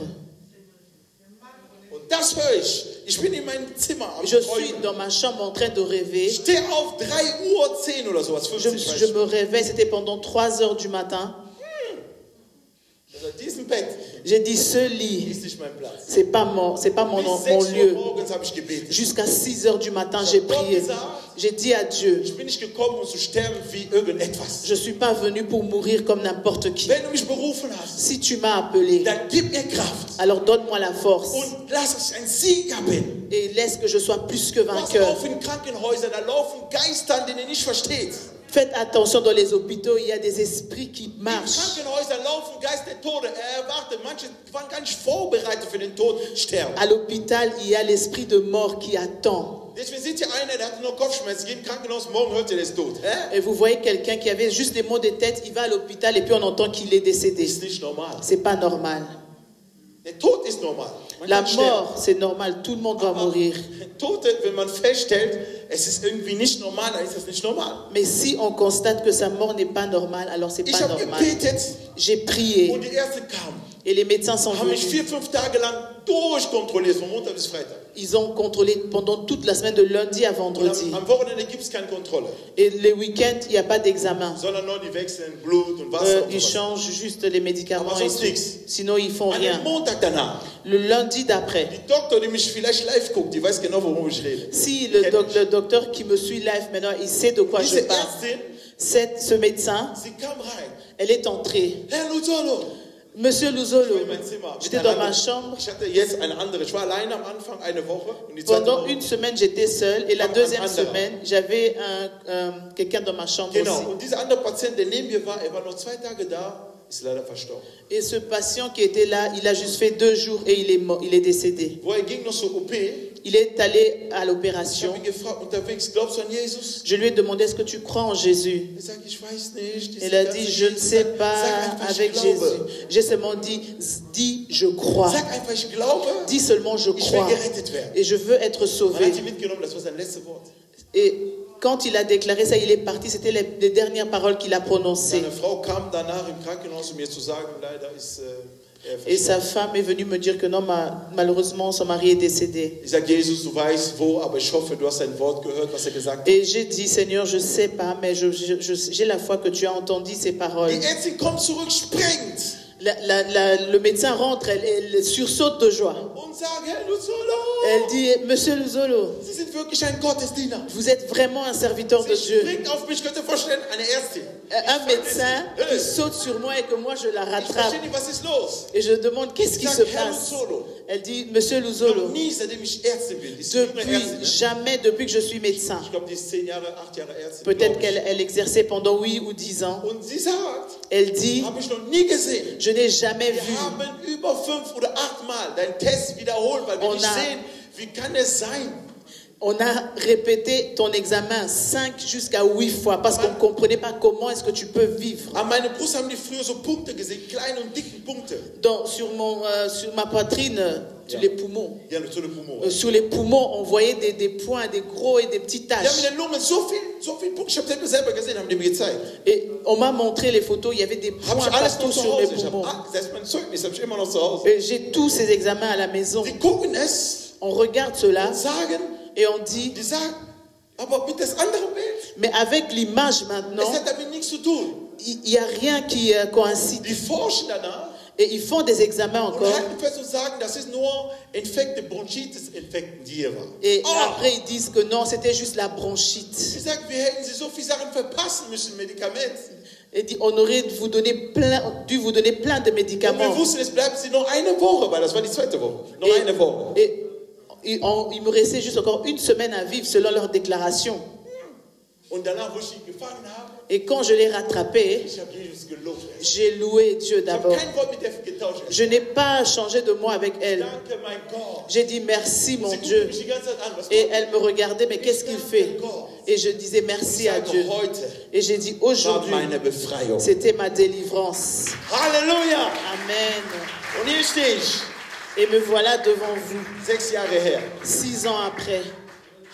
Und das höre ich. Ich bin in meinem Zimmer am Je suis Träumen. dans ma chambre en train de rêver. Ich stehe auf 3:10 Uhr oder sowas, 50, Je me réveille, c'était pendant 3 heures du matin. Also diesen Bett J'ai dit, ce lit, ist nicht mein Platz. c'est pas mon Bis mon 6 Uhr lieu. morgens habe ich gebetet. Jusqu'à 6 heures du matin, j'ai prié. J'ai dit à Dieu, Ich bin nicht gekommen, um zu sterben wie irgendetwas. je ne suis pas venu pour mourir comme n'importe qui. Wenn du mich berufen hast, Si tu m'as appelé, dann gib mir Kraft alors donne-moi la force und lass, dass ich ein Sieger bin. et laisse que je sois plus que Pass vainqueur. auf, in Krankenhäusern, da laufen Geister, die ihr nicht versteht. Faites attention, dans les hôpitaux, il y a des esprits qui In marchent. Krankenhäusern laufen Geister der Tode. Er erwartet, manche waren gar nicht vorbereitet für den Tod, sterben. À l'hôpital, il y a l'esprit de mort qui attend. Deswegen seht ihr einer, der hat nur Kopfschmerzen, geht im Krankenhaus, morgen hört ihr, der ist tot. Et vous voyez quelqu'un qui avait juste des maux de tête, il va à l'hôpital et puis on entend qu'il est décédé. Ist nicht normal. C'est pas normal. Der Tod ist normal. Man La kann sterben. mort, c'est normal, tout le monde va mourir. Tote, wenn man feststellt, es ist irgendwie nicht normal, dann ist das nicht normal. Mais si on constate que sa mort n'est pas normale, alors c'est Ich pas habe normal. gebetet J'ai prié und die Ärzte kamen, et les médecins sont haben mich venus. 4-5 Tage lang durchkontrolliert, von Montag bis Freitag. Ils ont contrôlé pendant toute la semaine de lundi à Und vendredi. am Wochenende gibt es keine Kontrolle, Et les week-ends, il n'y a pas d'examen. sondern nur die wechseln Blut und Wasser und Ils sowas. changent juste les médicaments Aber et sonst tout. nichts. Sinon, ils font An rien. dem Montag danach, Le lundi d'après, die Doktor, die mich vielleicht live guckt, die weiß genau, worum ich rede. si le docteur qui me suit live maintenant, il sait de quoi je Diese parle. Ärztin, Ce médecin, sie kam rein. elle est entrée. Herr Luzolo, Monsieur Ich Luzolo, war in meinem Zimmer. j'étais dans ma chambre. Ich hatte jetzt eine andere. Ich war alleine am Anfang eine Woche. Und die zweite Pendant Woche. une semaine, j'étais seule. Et la Comme deuxième un anderer. semaine, j'avais quelqu'un dans ma chambre Genau. aussi. Und dieser andere Patient, der neben mir war, er war noch 2 Tage da, ist leider verstorben. Et ce patient qui était là, il a juste fait 2 jours et il est mort, il est décédé. Wo er ging noch zur OP. Il est allé à Ich l'opération. habe ihn gefragt, unterwegs, glaubst du an Jesus? Je lui ai demandé, est-ce que tu crois en Jésus? Er sagt, ich weiß nicht. diese Il a ganze dit, je ne Jesus. sais Sag pas einfach, ich avec glaube. Jésus. J'ai seulement dit, dis, je crois. Sag einfach, ich glaube. Dis seulement, je Ich will crois. gerettet werden. Et je veux être Man sauvé. hat ihn mitgenommen, das war sein letztes Wort. Et quand il a déclaré ça, il est parti. C'était les dernières paroles qu'il a prononcées. Seine Frau kam danach im Krankenhaus, um mir zu sagen, leider ist er Et sa verstorben. femme est venue me dire que non, malheureusement, son mari est décédé. Ich sage, Jesus, du weißt wo, aber ich hoffe, du hast sein Wort gehört, was er gesagt hat. Et j'ai dit, Seigneur, je ne sais pas, mais j'ai la foi que tu as entendu ces paroles. Die Ärztin kommt zurück, springt Le médecin rentre, elle sursaute de joie. und sagt, Herr Luzolo, Elle dit, Monsieur Luzolo, Sie sind wirklich ein Gottesdiener. vous êtes vraiment un serviteur de Sie Dieu. springt auf mich, könnt ihr vorstellen, eine Ärztin. Un médecin qui saute sur moi et que moi je la Ich rattrape. verstehe nicht, was ist los? Et je demande, qu'est-ce qui Ich se sage, Herr passe? Luzolo, Elle dit, Monsieur noch Luzolo, nie, seitdem ich Ärztin bin, ist sie junge depuis, Ärztin. Ne? jamais depuis que je suis médecin. Ich glaube, die ist 10 Jahre, 8 Jahre Ärztin. Peut-être glaub ich. qu'elle exerçait pendant 8 ou 10 ans. Und sie sagt, Elle dit, habe ich noch nie gesehen. je n'ai jamais Wir vu. haben über 5 oder 8 Mal deinen Test wiederholt, weil wir On nicht a- sehen, wie kann es sein? On a répété ton examen 5 jusqu'à 8 fois parce qu'on ne comprenait pas comment est-ce que tu peux vivre. An meiner Brust haben die früher so Punkte gesehen, kleine und dicken Punkte. Sur ma poitrine, sur les poumons. Ja, sur le poumon. Sur les poumons, on voyait des points, des gros et des petites Die haben taches. in den Lungen so viel Punkte, ich habe das selber gesehen, haben die mir gezeigt. Et on m'a montré les photos, il y avait des Habe points ich alles partout noch zu sur mes Hause. Ich poumons. habe selbst mein Zeugnis habe ich immer noch zu Hause. Et j'ai tous ces examens à la maison. Die gucken es On regarde cela und sagen, et on dit, die sagen, aber mit das andere Bild, mais avec l'image maintenant, es hat damit nichts zu tun. il n'y a rien qui coïncide. Die forschen danach Et ils font des examens und encore. halten fest und sagen, das ist nur Infekte, Bronchitis-Infekten, die hier waren. Et Oh, après, ils disent que non, c'était juste la bronchite. ich sage, wir hätten sie so viele Sachen verpassen müssen, Medikamente. Et dit, on aurait dû vous donner plein de Und wir médicaments. wussten, es bleibt sie noch eine Woche, weil das war die zweite Woche. Noch Et, eine Woche. il me restait juste encore une semaine à vivre selon leur déclaration. Und danach, wo ich ihn gefangen habe, Et quand je l'ai rattrapé, ich habe Jesus gelobt. j'ai loué Dieu Ich habe d'abord. kein Wort mit der getauscht. Je n'ai pas changé de mot avec elle. Danke, mein Gott. J'ai dit merci mon Sie guckte Dieu. mich die ganze Zeit an. Was Et macht elle me regardait, mais qu'est-ce qu'il fait? Et je disais merci à Dieu. heute Et j'ai dit war aujourd'hui, meine Befreiung. c'était ma délivrance. Halleluja! Amen. Und hier stehe ich, Et me voilà devant vous, 6 Jahre her. 6 ans après.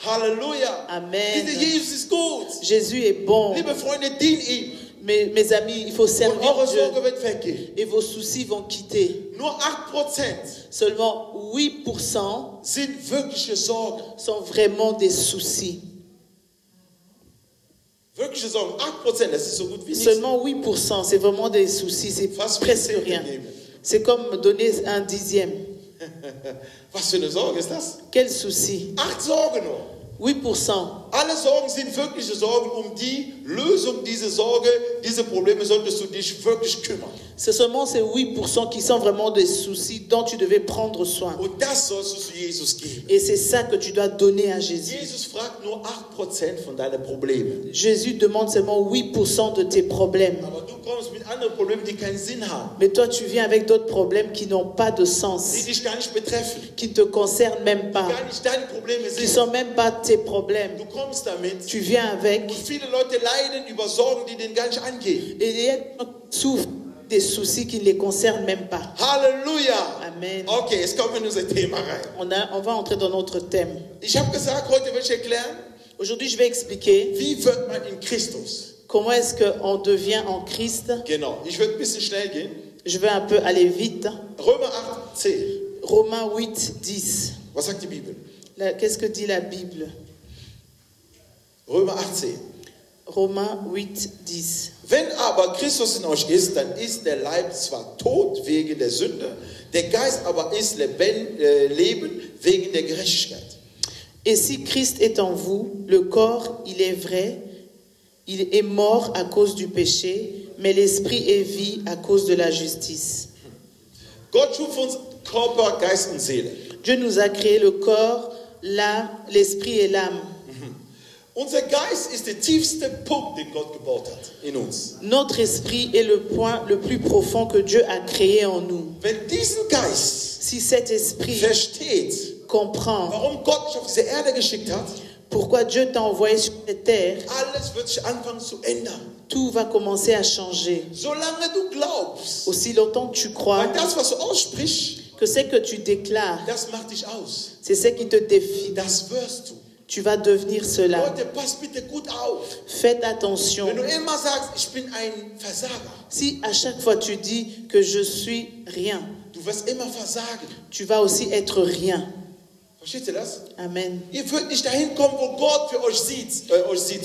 Halleluja! Amen. Dieser Jesus ist gut. Jésus est bon. Liebe Freunde, dient ihm. Mes amis, il faut Und servir eure Dieu. Sorge wird weggehen. Et vos soucis vont quitter. Nur 8% Seulement 8% sind wirkliche Sorgen. sont vraiment des soucis. Wirkliche Sorgen. 8%, das ist so gut wie nichts. Seulement 8%, c'est vraiment des soucis. C'est Fast presque wie rien. 10. C'est comme donner un dixième. Was für eine Sorge ist das? Quel souci? 8 Sorgen nur. 8%. Alle Sorgen sind wirkliche Sorgen. Um die Lösung dieser Sorge, diese Probleme solltest du dich wirklich kümmern. C'est seulement ces 8% qui sont vraiment des soucis dont tu devais prendre soin. Und das sollst du zu Jesus geben. Et c'est ça que tu dois donner à Jésus. Jesus fragt nur 8% von deinen Problemen. Jésus demande seulement 8% de tes problèmes. Aber du kommst mit anderen Problemen, die keinen Sinn haben, Mais toi, tu viens avec d'autres problèmes qui n'ont pas de die sens, dich gar nicht betreffen, qui ne te concernent même pas, gar nicht deine Probleme qui ne sind. sont même pas tes problèmes. Du kommst damit. Tu viens avec. Und viele Leute leiden über Sorgen, die denen gar nicht angehen. Et il y a des gens qui souffrent des soucis qui ne les concernent même pas. Halleluja! Amen. Okay, jetzt kommen wir in unser Thema rein. On va entrer dans notre thème. Ich habe gesagt, heute will ich erklären, Aujourd'hui, je vais expliquer wie wird man in Christus. comment est-ce qu'on devient en Christ. Genau, ich würde ein bisschen schnell gehen. Je vais un peu aller vite. Römer 8, 10. Romains 8, 10. Was sagt die Bibel? Qu'est-ce que dit la Bible? Römer 8, 10. Romains 8, 10. Wenn aber Christus in euch ist, dann ist der Leib zwar tot wegen der Sünde, der Geist aber ist Leben wegen der Gerechtigkeit. Et si Christ est en vous, le corps, il est vrai, il est mort à cause du péché, mais l'esprit est vie à cause de la justice. Gott schuf uns Körper, Geist und Seele. Dieu nous a créé le corps, l'âme, l'esprit et l'âme. Unser Geist ist der tiefste Punkt, den Gott gebaut hat in uns. Notre esprit est le point le plus profond que Dieu a créé en nous. Wenn diesen Geist Si cet esprit versteht, comprend warum Gott dich auf diese Erde geschickt hat, pourquoi Dieu t'a envoyé sur cette terre, alles wird sich anfangen zu ändern. tout va commencer à changer. Solange du glaubst, Aussi longtemps que tu crois weil das, was du aussprichst, que ce que tu déclares, das macht dich aus. c'est ce qui te défie. Das wirst du. Tu vas devenir cela. Leute, pass bitte gut auf. Faites attention. Wenn du immer sagst, ich bin ein Versager, Si à chaque fois tu dis que je suis rien, du wirst immer versagen. tu vas aussi être rien. Versteht ihr das? Amen. Ihr würdet nicht dahin kommen, wo Gott für euch sieht.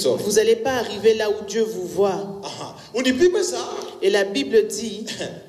Sorry. Vous n'allez pas arriver là où Dieu vous voit. Aha. Und die Bibel sagt, Et la Bible dit,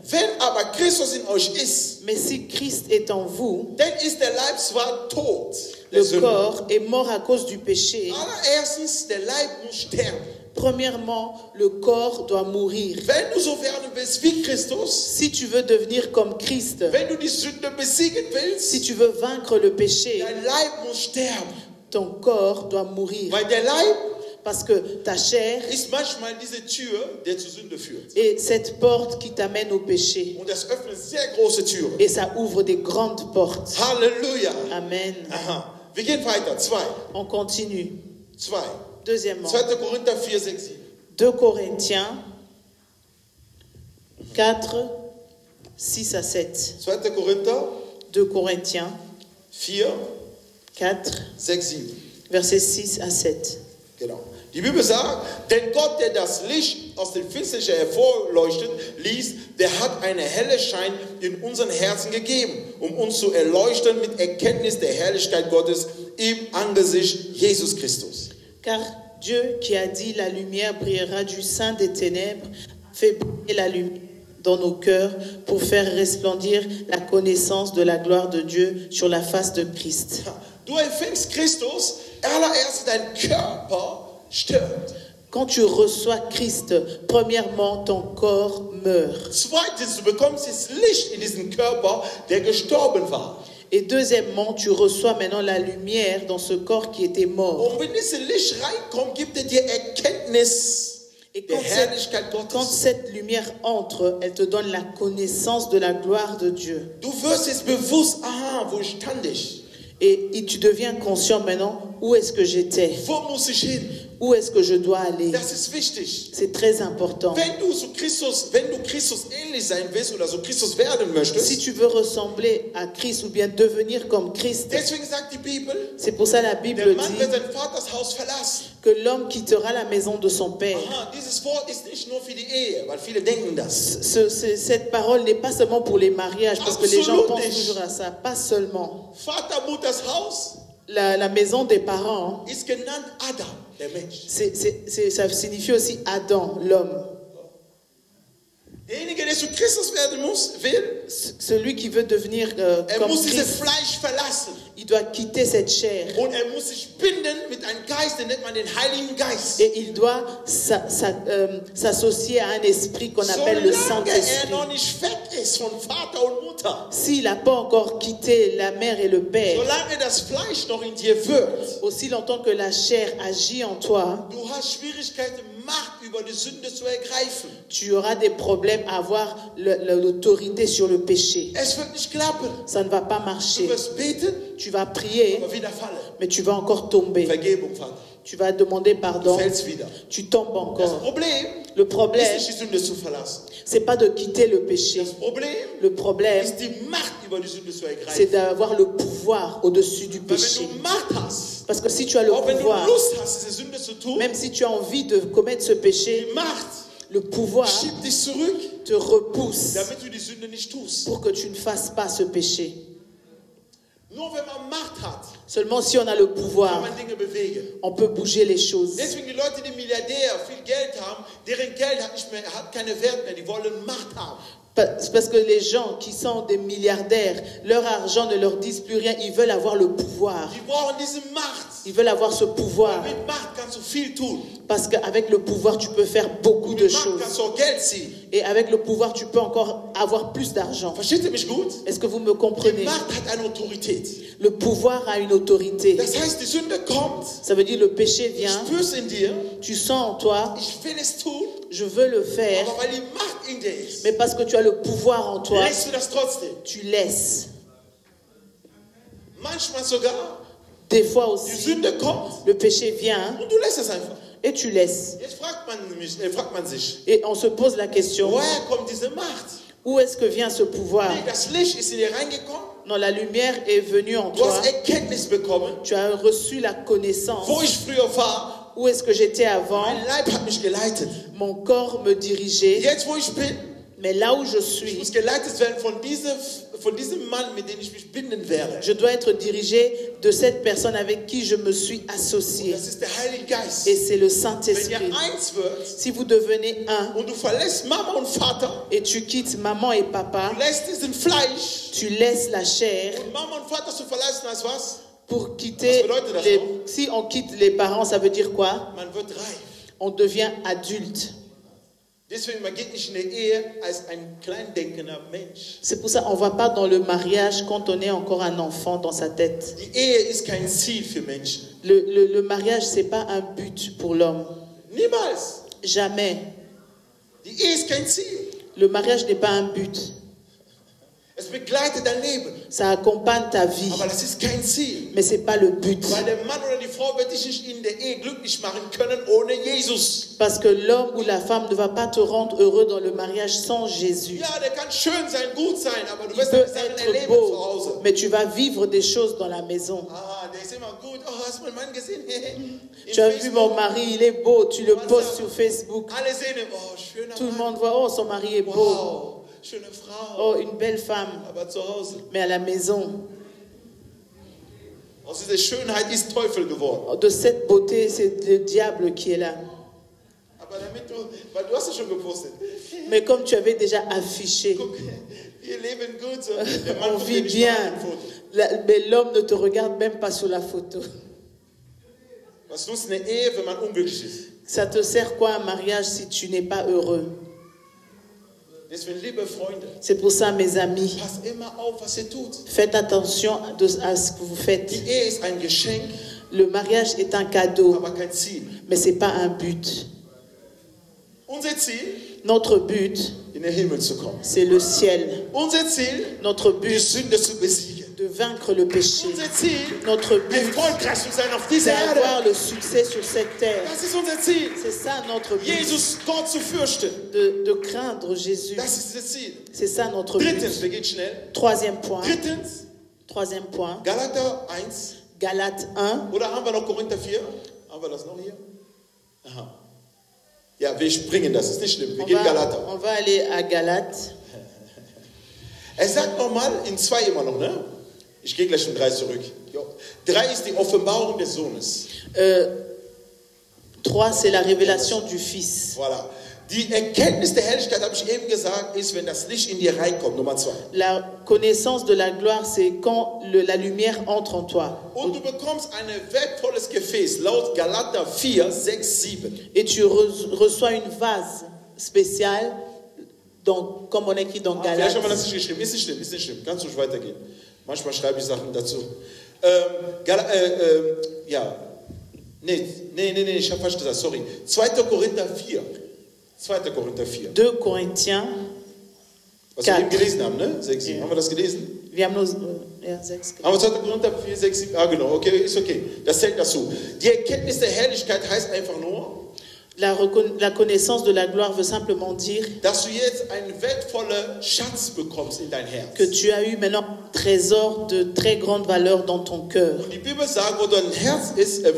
wenn aber Christus in euch ist, mais si Christ est en vous, dann ist der Leib zwar tot. der le Sünde. corps est mort à cause du péché. Allererstens, der Leib muss sterben. Premièrement, le corps doit mourir. Wenn du so werden willst wie Christus, Si tu veux devenir comme Christ, wenn du die Sünde besiegen willst, si tu veux vaincre le péché, dein Leib muss sterben. ton corps doit mourir. Weil der Leib Parce que ta chair ist manchmal diese Tür, der zur Sünde führt. est cette porte qui t'amène au péché. Und das öffnet sehr große Türen. Et ça ouvre des grandes portes. Halleluja. Amen. Aha. Wir gehen weiter. 2. On continue. 2. Deuxièmement, 2. Korinther 4, 6, 7. 2 Corinthiens 4, 6 à 7. 2. Korinther 2 Corinthiens 4, 4, 6, 7. versets 6 à 7. Genau. Die Bibel sagt, denn Gott, der das Licht aus dem Finsternis hervorleuchtet ließ, der hat eine helle Schein in unseren Herzen gegeben, um uns zu erleuchten mit Erkenntnis der Herrlichkeit Gottes im Angesicht Jesus Christus. Car Dieu qui a dit la lumière brillera du sein des ténèbres, fait briller la lumière dans nos cœurs pour faire resplendir la connaissance de la gloire de Dieu sur la face de Christ. Du empfängst Christus, allererst dein Körper stirbt. Quand tu reçois Christ, premièrement, ton corps meurt. Zweitens, du bekommst das Licht in diesen Körper, der gestorben war. Et deuxièmement, tu reçois maintenant la lumière dans ce corps qui était mort. Und wenn dieses Licht reinkommt, gibt er dir Erkenntnis Et der Herrlichkeit quand Gottes. cette lumière entre, elle te donne la connaissance de la gloire de Dieu. Du wirst jetzt bewusst, aha, wo stand ich? Et tu deviens conscient maintenant, où est-ce que j'étais? Wo muss ich hin? Où est-ce que je dois aller? Das ist wichtig. C'est très important. Wenn du Christus ähnlich sein willst oder so Christus werden möchtest, Si tu veux ressembler à Christ ou bien devenir comme Christ, deswegen sagt die Bibel, c'est pour ça la der Bible Mann dit wird sein Vaters Haus verlassen. que l'homme quittera la maison de son père. Aha, dieses Wort ist nicht nur für die Ehe, weil viele denken das. Cette parole n'est pas seulement pour les mariages, parce que les gens Absolut pensent nicht. toujours à ça. Pas seulement. Vater, Mutters Haus La maison des parents, ist genannt Adam, der Mensch. ça signifie aussi Adam, l'homme. Derjenige, der zu Christus werden will, Celui qui veut devenir comme muss dieses Christ, Fleisch verlassen. il doit quitter cette chair. Und muss sich binden mit einem Geist, den nennt man den Heiligen Geist. Et il doit s'associer à un esprit qu'on appelle le Solange Saint-Esprit. noch nicht weg ist von Vater und Mutter, S'il n'a pas encore quitté la mère et le père, solange das Fleisch noch in dir wirkt, aussi longtemps que la chair agit en toi, du hast Schwierigkeiten, Macht über die Sünde zu ergreifen. tu auras des problèmes à avoir l'autorité sur le péché. Es wird nicht klappen. Ça ne va pas Du marcher. wirst beten, Tu vas prier, aber wieder fallen. mais tu vas encore tomber. Vergebung, Vater. Tu vas demander Du pardon, fällst wieder. tu tombes Das encore. Problem Le ist problème, nicht, die Sünde zu verlassen. c'est pas de quitter le péché. Das Problem Le problème, ist, die Macht über die Sünde zu c'est ergreifen. d'avoir le pouvoir au-dessus du Weil péché. wenn du Macht hast, Parce que si tu as le auch wenn du pouvoir, Lust hast, diese Sünde zu tun, même si tu as envie de commettre ce péché, die Macht le pouvoir schiebt dich zurück, te repousse damit du die Sünde nicht tust. pour que tu ne fasses pas ce péché. Nur wenn man Macht hat, Seulement si on a le kann pouvoir, man Dinge bewegen. on peut bouger les choses. Deswegen die Leute, die Milliardär, viel Geld haben, deren Geld hat keine Wert mehr, die wollen Macht haben. C'est parce que les gens qui sont des milliardaires, leur argent ne leur disent plus rien, ils veulent avoir le pouvoir. Die brauchen diese Macht. Ils veulent avoir ce pouvoir. Mit Macht kannst du viel tun. Parce qu'avec le pouvoir, tu peux faire beaucoup de Mit Macht choses. kannst du auch Geld ziehen. Et avec le pouvoir, tu peux encore avoir plus d'argent. Versteht ihr mich gut? Est-ce que vous me comprenez? Macht hat eine Autorität. Le pouvoir a une autorité. Das heißt, die Sünde kommt, Ça veut dire le péché vient, spürst in dir, tu sens en toi, ich will es tun, je veux le faire, aber weil die Macht in dir ist, mais parce que tu as le pouvoir en toi, lässt du das trotzdem. tu laisses. Manchmal sogar, Des fois die aussi, Sünde kommt le péché vient und du lässt es einfach. et tu laisses. Jetzt fragt man sich, Et on se pose la question, woher kommt diese Macht? où est-ce que vient ce pouvoir? Nee, das Licht ist in dir reingekommen, Non, la lumière est venue en du toi, hast Erkenntnis bekommen, tu as reçu la connaissance. wo ich früher war, Où est-ce que j'étais avant? mein Leib hat mich geleitet. Mon corps me dirigeait, Jetzt, wo ich bin, mais là où je ich suis, muss geleitet werden von diesem Mann, mit dem ich mich binden werde. je dois être dirigé de cette personne avec qui je me suis associé. Das ist der Heilige Geist. Et c'est le Wenn ihr Saint-Esprit. eins wird Si vous devenez un und du verlässt Mama und Vater, et tu quittes maman et papa, du lässt diesen Fleisch tu laisses la chair und Mama und Vater zu verlassen, als was? pour quitter. Was bedeutet das Les... noch? Si on quitte les parents, ça veut dire quoi? Man wird reif. On devient adulte. Deswegen, man geht nicht in die Ehe als ein kleindenkender Mensch. C'est pour ça qu'on ne va pas dans le mariage quand on est encore un enfant dans sa tête. Die Ehe ist kein Ziel für Menschen. Le mariage, ce n'est pas un but pour l'homme. Niemals. Jamais. Die Ehe ist kein Ziel. Le mariage n'est pas un but. Es begleitet dein Leben. Ça accompagne ta vie, Aber das ist kein Ziel. mais ce n'est pas le but. Weil der Mann oder die Frau wird dich nicht in der Ehe glücklich machen können ohne Jesus. Parce que l'homme ou la femme ne va pas te rendre heureux dans le mariage sans Jésus. Ja, der kann schön sein, gut sein, aber du Il wirst peut nicht Sachen être erleben zu beau, Hause. mais tu vas vivre des choses dans la maison. Ah, der ist immer gut. Oh, hast du meinen Mann gesehen? In Tu as vu Facebook. mon mari, il est beau, tu le postes sur Facebook. Alle sehen ihn. Oh, schöner Tout le Mann. monde voit, oh, son mari est beau. Wow, schöne Frau. Oh, une belle femme. Aber zu Hause. Mais à la maison, Aus dieser Schönheit ist Teufel geworden. de cette beauté, c'est le diable qui est là. Aber weil du hast es schon gepostet. Mais comme tu avais déjà affiché, Guck, wir leben gut. So. Der Mann on guckt vit dir nicht bien, mal ein Foto. mais l'homme ne te regarde même pas sur la photo. Was nutzt eine Ehe, wenn man unglücklich ist? Ça te sert quoi un mariage si tu n'es pas heureux? Deswegen, liebe Freunde, C'est pour ça, mes amis, passt immer auf, was ihr tut. faites attention à ce que vous faites. Die Ehe ist ein Geschenk, Le mariage est un cadeau, aber kein Ziel. mais ce n'est pas un but. Unser Ziel, Notre but, in den Himmel zu kommen. c'est le ciel. Unser Ziel, Notre die but, Sünde zu besiegen. de vaincre le péché. Unser Ziel, Notre but, erfolgreich zu sein auf c'est dieser Erde. avoir le succès sur cette terre. Das ist unser Ziel. C'est ça notre but, Jesus, Gott zu fürchten. de craindre Jésus. Das ist das Ziel. C'est ça notre but. Drittens, wir gehen schnell. Troisième point. Drittens, Galater 1. Galates 1. Oder haben wir noch Korinther 4? Haben wir das noch hier? Aha. Ja, wir springen, das ist nicht schlimm. Wir gehen Galater. On va aller à Galates. Er sagt nochmal, in 2 immer noch, ne? Ich gehe gleich in 3 zurück. 3 ist die Offenbarung des Sohnes. 3, c'est la révélation du Fils. Voilà. Die Erkenntnis der Herrlichkeit, habe ich eben gesagt, ist, wenn das Licht in dir reinkommt. Nummer 2. La connaissance de la gloire, c'est quand la lumière entre en toi. Und du bekommst ein wertvolles Gefäß, laut Galater 4, 6, 7. Et tu reçois une vase spéciale, comme on écrit dans Vielleicht Galates. haben wir das nicht geschrieben. Ist nicht schlimm. Kannst ruhig weitergehen. Manchmal schreibe ich Sachen dazu. Ja. Nee, ich habe falsch gesagt, sorry. 2. Korinther 4. 2. Korinther 4. 2 Corinthiens. Was wir 4. eben gelesen haben, ne? 6, 7. Ja. Haben wir das gelesen? Wir haben nur 6. Haben wir 2. Korinther 4, 6, 7? Ah, genau, okay, ist okay. Das zählt dazu. Die Erkenntnis der Herrlichkeit heißt einfach nur, La connaissance de la gloire veut simplement dire dass du jetzt einen wertvollen Schatz bekommst in dein Herz. que tu as eu maintenant un trésor de très grande valeur dans ton cœur. Und die Bibel sagt, wo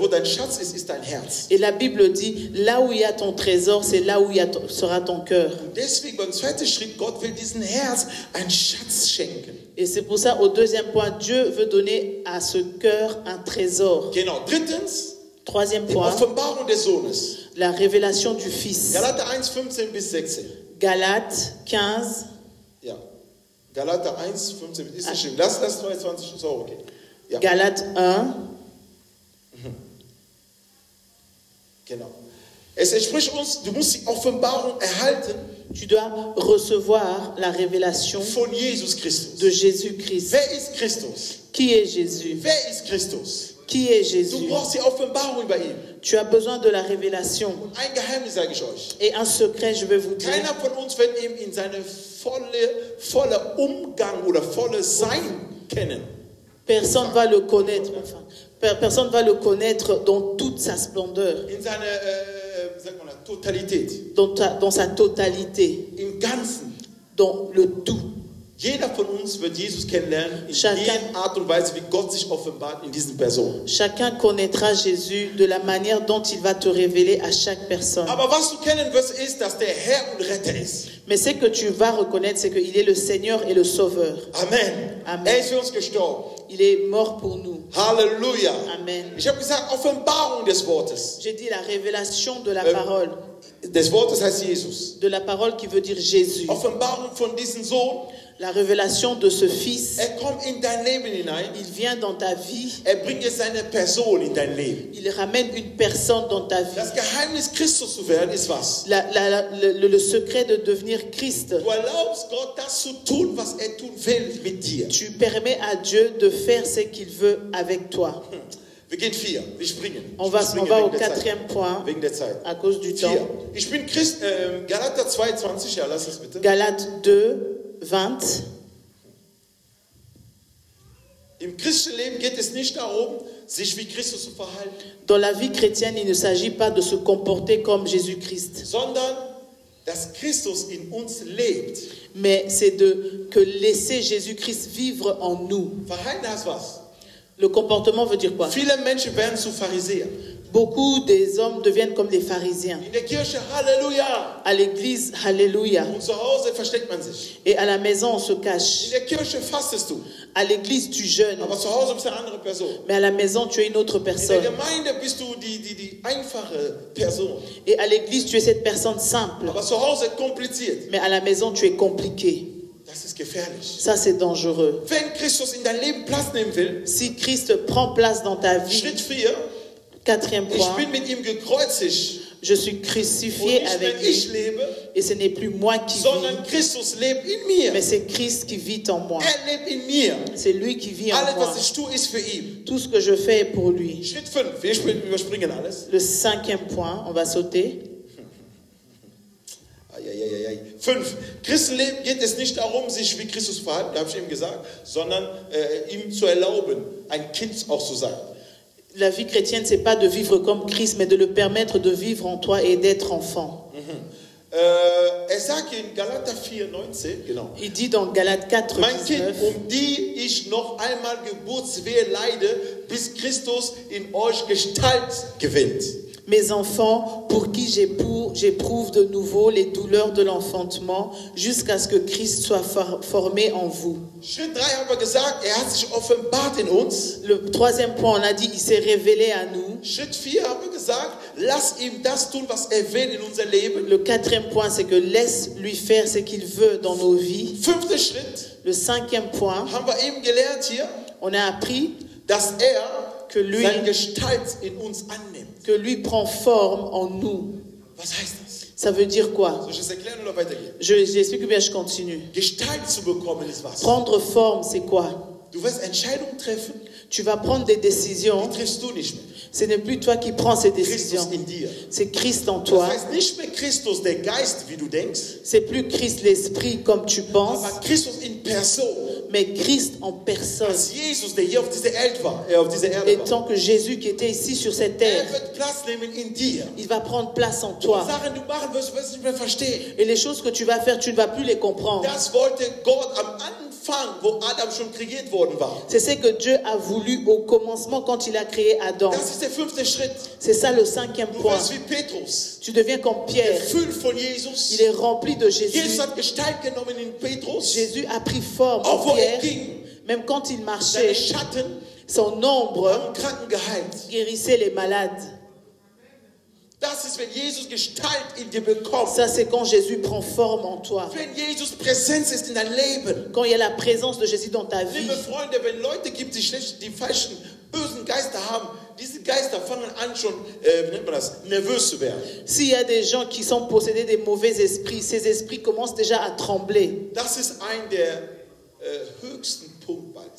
dein Schatz ist, ist dein Herz. Et la Bible dit, là où il y a ton trésor, c'est là où sera ton cœur. Und deswegen beim 2. Schritt, Gott will diesem Herz einen Schatz schenken. Et c'est pour ça, au deuxième point, Dieu veut donner à ce cœur un trésor. Genau. Drittens, Troisième die point, Offenbarung des Sohnes. la révélation du Fils. Galater 1, 15 bis 16. Galates 15. Ja. Galater 1, 15 bis, ist nicht schlimm. Lass 22, ist auch okay. Ja. Galates 1. Genau. Es entspricht uns, du musst die Offenbarung erhalten Tu dois recevoir la révélation von Jesus Christus. de Jésus-Christ. Wer ist Christus? Qui est Jésus? Wer ist Christus? Qui est Du Jésus? brauchst die Offenbarung über ihn. Tu as besoin de la révélation. Und ein Geheimnis sage ich euch. Et un secret, je vais vous dire. Keiner von uns wird ihm in seine volle Umgang oder volle Sein kennen. Personne va le connaître. Enfin, personne va le connaître dans toute sa splendeur, In seiner wie sagt man, Totalität. dans sa totalité, Im Ganzen. dans le tout. Jeder von uns wird Jesus kennenlernen in Chacun- der Art und Weise, wie Gott sich offenbart in diesen Personen. Chacun connaîtra Jésus de la manière dont il va te révéler à chaque personne. Aber was du kennen wirst, ist, dass der Herr und Retter ist. Mais ce que tu vas reconnaître, c'est qu'il est le Seigneur et le Sauveur. Amen. Amen. Er ist für uns gestorben. Il est mort pour nous. Halleluja. Amen. Ich habe gesagt, Offenbarung des Wortes. J'ai dit la révélation de la parole. Des Wortes heißt Jesus. De la parole qui veut dire Jésus. Offenbarung von diesem Sohn. La révélation de ce Fils. Kommt in dein Leben hinein. Il vient dans ta vie. Bringt jetzt seine Person in dein Leben. Il ramène une personne dans ta vie. Das Geheimnis, Christus zu werden, ist was? Le secret de devenir Christ. Du erlaubst Gott, das zu tun, was tun will mit dir. Tu permets à Dieu de faire ce qu'il veut avec toi. Wir gehen 4. Wir springen. On va Springen au wegen der Zeit. 4e point Wegen der Zeit. à cause du 4. temps. Ich bin Christ, Galater 2,20, ja, lass das bitte. Galates 2, 20. Im christlichen Leben geht es nicht darum, sich wie Christus zu verhalten, Dans la vie chrétienne, il ne s'agit pas de se comporter comme Jésus-Christ, sondern dass Christus in uns lebt. mais c'est que laisser Jésus-Christ vivre en nous. Verhalten heißt was? Le comportement veut dire quoi? Viele Menschen werden zu Pharisäern. Beaucoup des hommes deviennent comme des pharisiens. In der Kirche, Halleluja. À l'église, Alléluia. Und zu Hause versteckt man sich. Et à la maison, on se In cache. der Kirche fastest du, À l'église, tu jeûnes. aber zu Hause bist du eine andere Person. Mais à la maison, tu es une autre In der personne. Gemeinde bist du die einfache Person, Et à l'église, tu es cette personne simple. aber zu Hause kompliziert. Mais à la maison, tu es compliqué. Das ist gefährlich. Ça, c'est dangereux. Wenn Christus in dein Leben Platz nehmen will, Si Christ prend place dans ta vie, Schritt 4, 4e ich point, bin mit ihm gekreuzigt je suis und crucifié nicht avec mehr ich lui. lebe, Et ce n'est plus moi qui vis, sondern Christus lebt in mir. mais c'est Christ qui vit en moi. Lebt in mir. C'est lui qui vit en Alles, moi. was ich tue, ist für ihn. Tout ce que je fais est pour lui. Schritt 5, wir überspringen alles. Le 5e point, on va sauter. 5. Christenleben geht es nicht darum, sich wie Christus zu verhalten, habe ich eben gesagt, sondern ihm zu erlauben, ein Kind auch zu sein. La vie chrétienne, c'est pas de vivre comme Christ, mais de le permettre de vivre en toi et d'être enfant. Sagt in Galater 4,19, genau. Il dit dans Galates 4, Mein Kind, 19, die ich noch einmal Geburtswehe leide, bis Christus in euch Gestalt gewinnt. mes enfants, pour qui j'éprouve de nouveau les douleurs de l'enfantement, jusqu'à ce que Christ soit formé en vous. Schritt 3 haben wir gesagt, hat sich offenbart in uns. Le 3e point, on a dit, il s'est révélé à nous. Schritt 4 haben wir gesagt, lass ihm das tun, was will in unser Leben. Le 4e point, c'est que laisse lui faire ce qu'il veut dans nos vies. 5. Schritt Le 5e point, haben wir eben gelernt hier, on a appris dass que lui, seine Gestalt in uns annimmt. que lui prend forme en nous. Was heißt das? Ça veut dire quoi? Soll ich das erklären oder weitergehen? J'explique bien, je continue. Gestalt zu bekommen ist was. Prendre forme, c'est quoi? Du wirst Entscheidungen treffen, Tu vas prendre des décisions. die triffst du nicht mehr. Ce n'est plus toi qui prends ces Christus décisions. in dir. C'est Christ en Das toi. heißt nicht mehr Christus, der Geist, wie du denkst, C'est plus Christ l'esprit comme tu penses, aber Christus in Person. mais Christ en personne. Als Jesus, der hier auf dieser Erde war, Et tant que Jésus qui était ici sur cette terre, wird Platz nehmen in dir. il va prendre place en toi. Sachen, du machen wirst, wirst du nicht mehr verstehen. Et les choses que tu vas faire, tu ne vas plus les comprendre. Das wollte Gott am Anfang, wo Adam schon kreiert worden war. C'est ce que Dieu a voulu au commencement quand il a créé Adam. Das ist der 5. Schritt. C'est ça le 5e Du point. wirst wie Petrus, Tu deviens comme Pierre. erfüllt von Jesus. Il est rempli de Jésus. Jesus hat Gestalt genommen in Petrus. Jésus a pris forme Auch en wo Pierre. ging, Même quand il seine marchait, Schatten son ombre haben Kranken geheilt. guérissait les malades. Das ist, wenn Jesus Gestalt in dir bekommt. Ça, c'est quand Jésus prend forme en toi. Wenn Jesus Präsenz ist in dein Leben. Quand il y a la présence de Jésus dans ta vie. Liebe Freunde, wenn Leute gibt, die die falschen bösen Geister haben, diese Geister fangen an schon, wie nennt man das, nervös zu werden. S'il y a des gens qui sont possédés des mauvais esprits, ces esprits commencent déjà à trembler. Das ist ein der höchsten Punkte bald.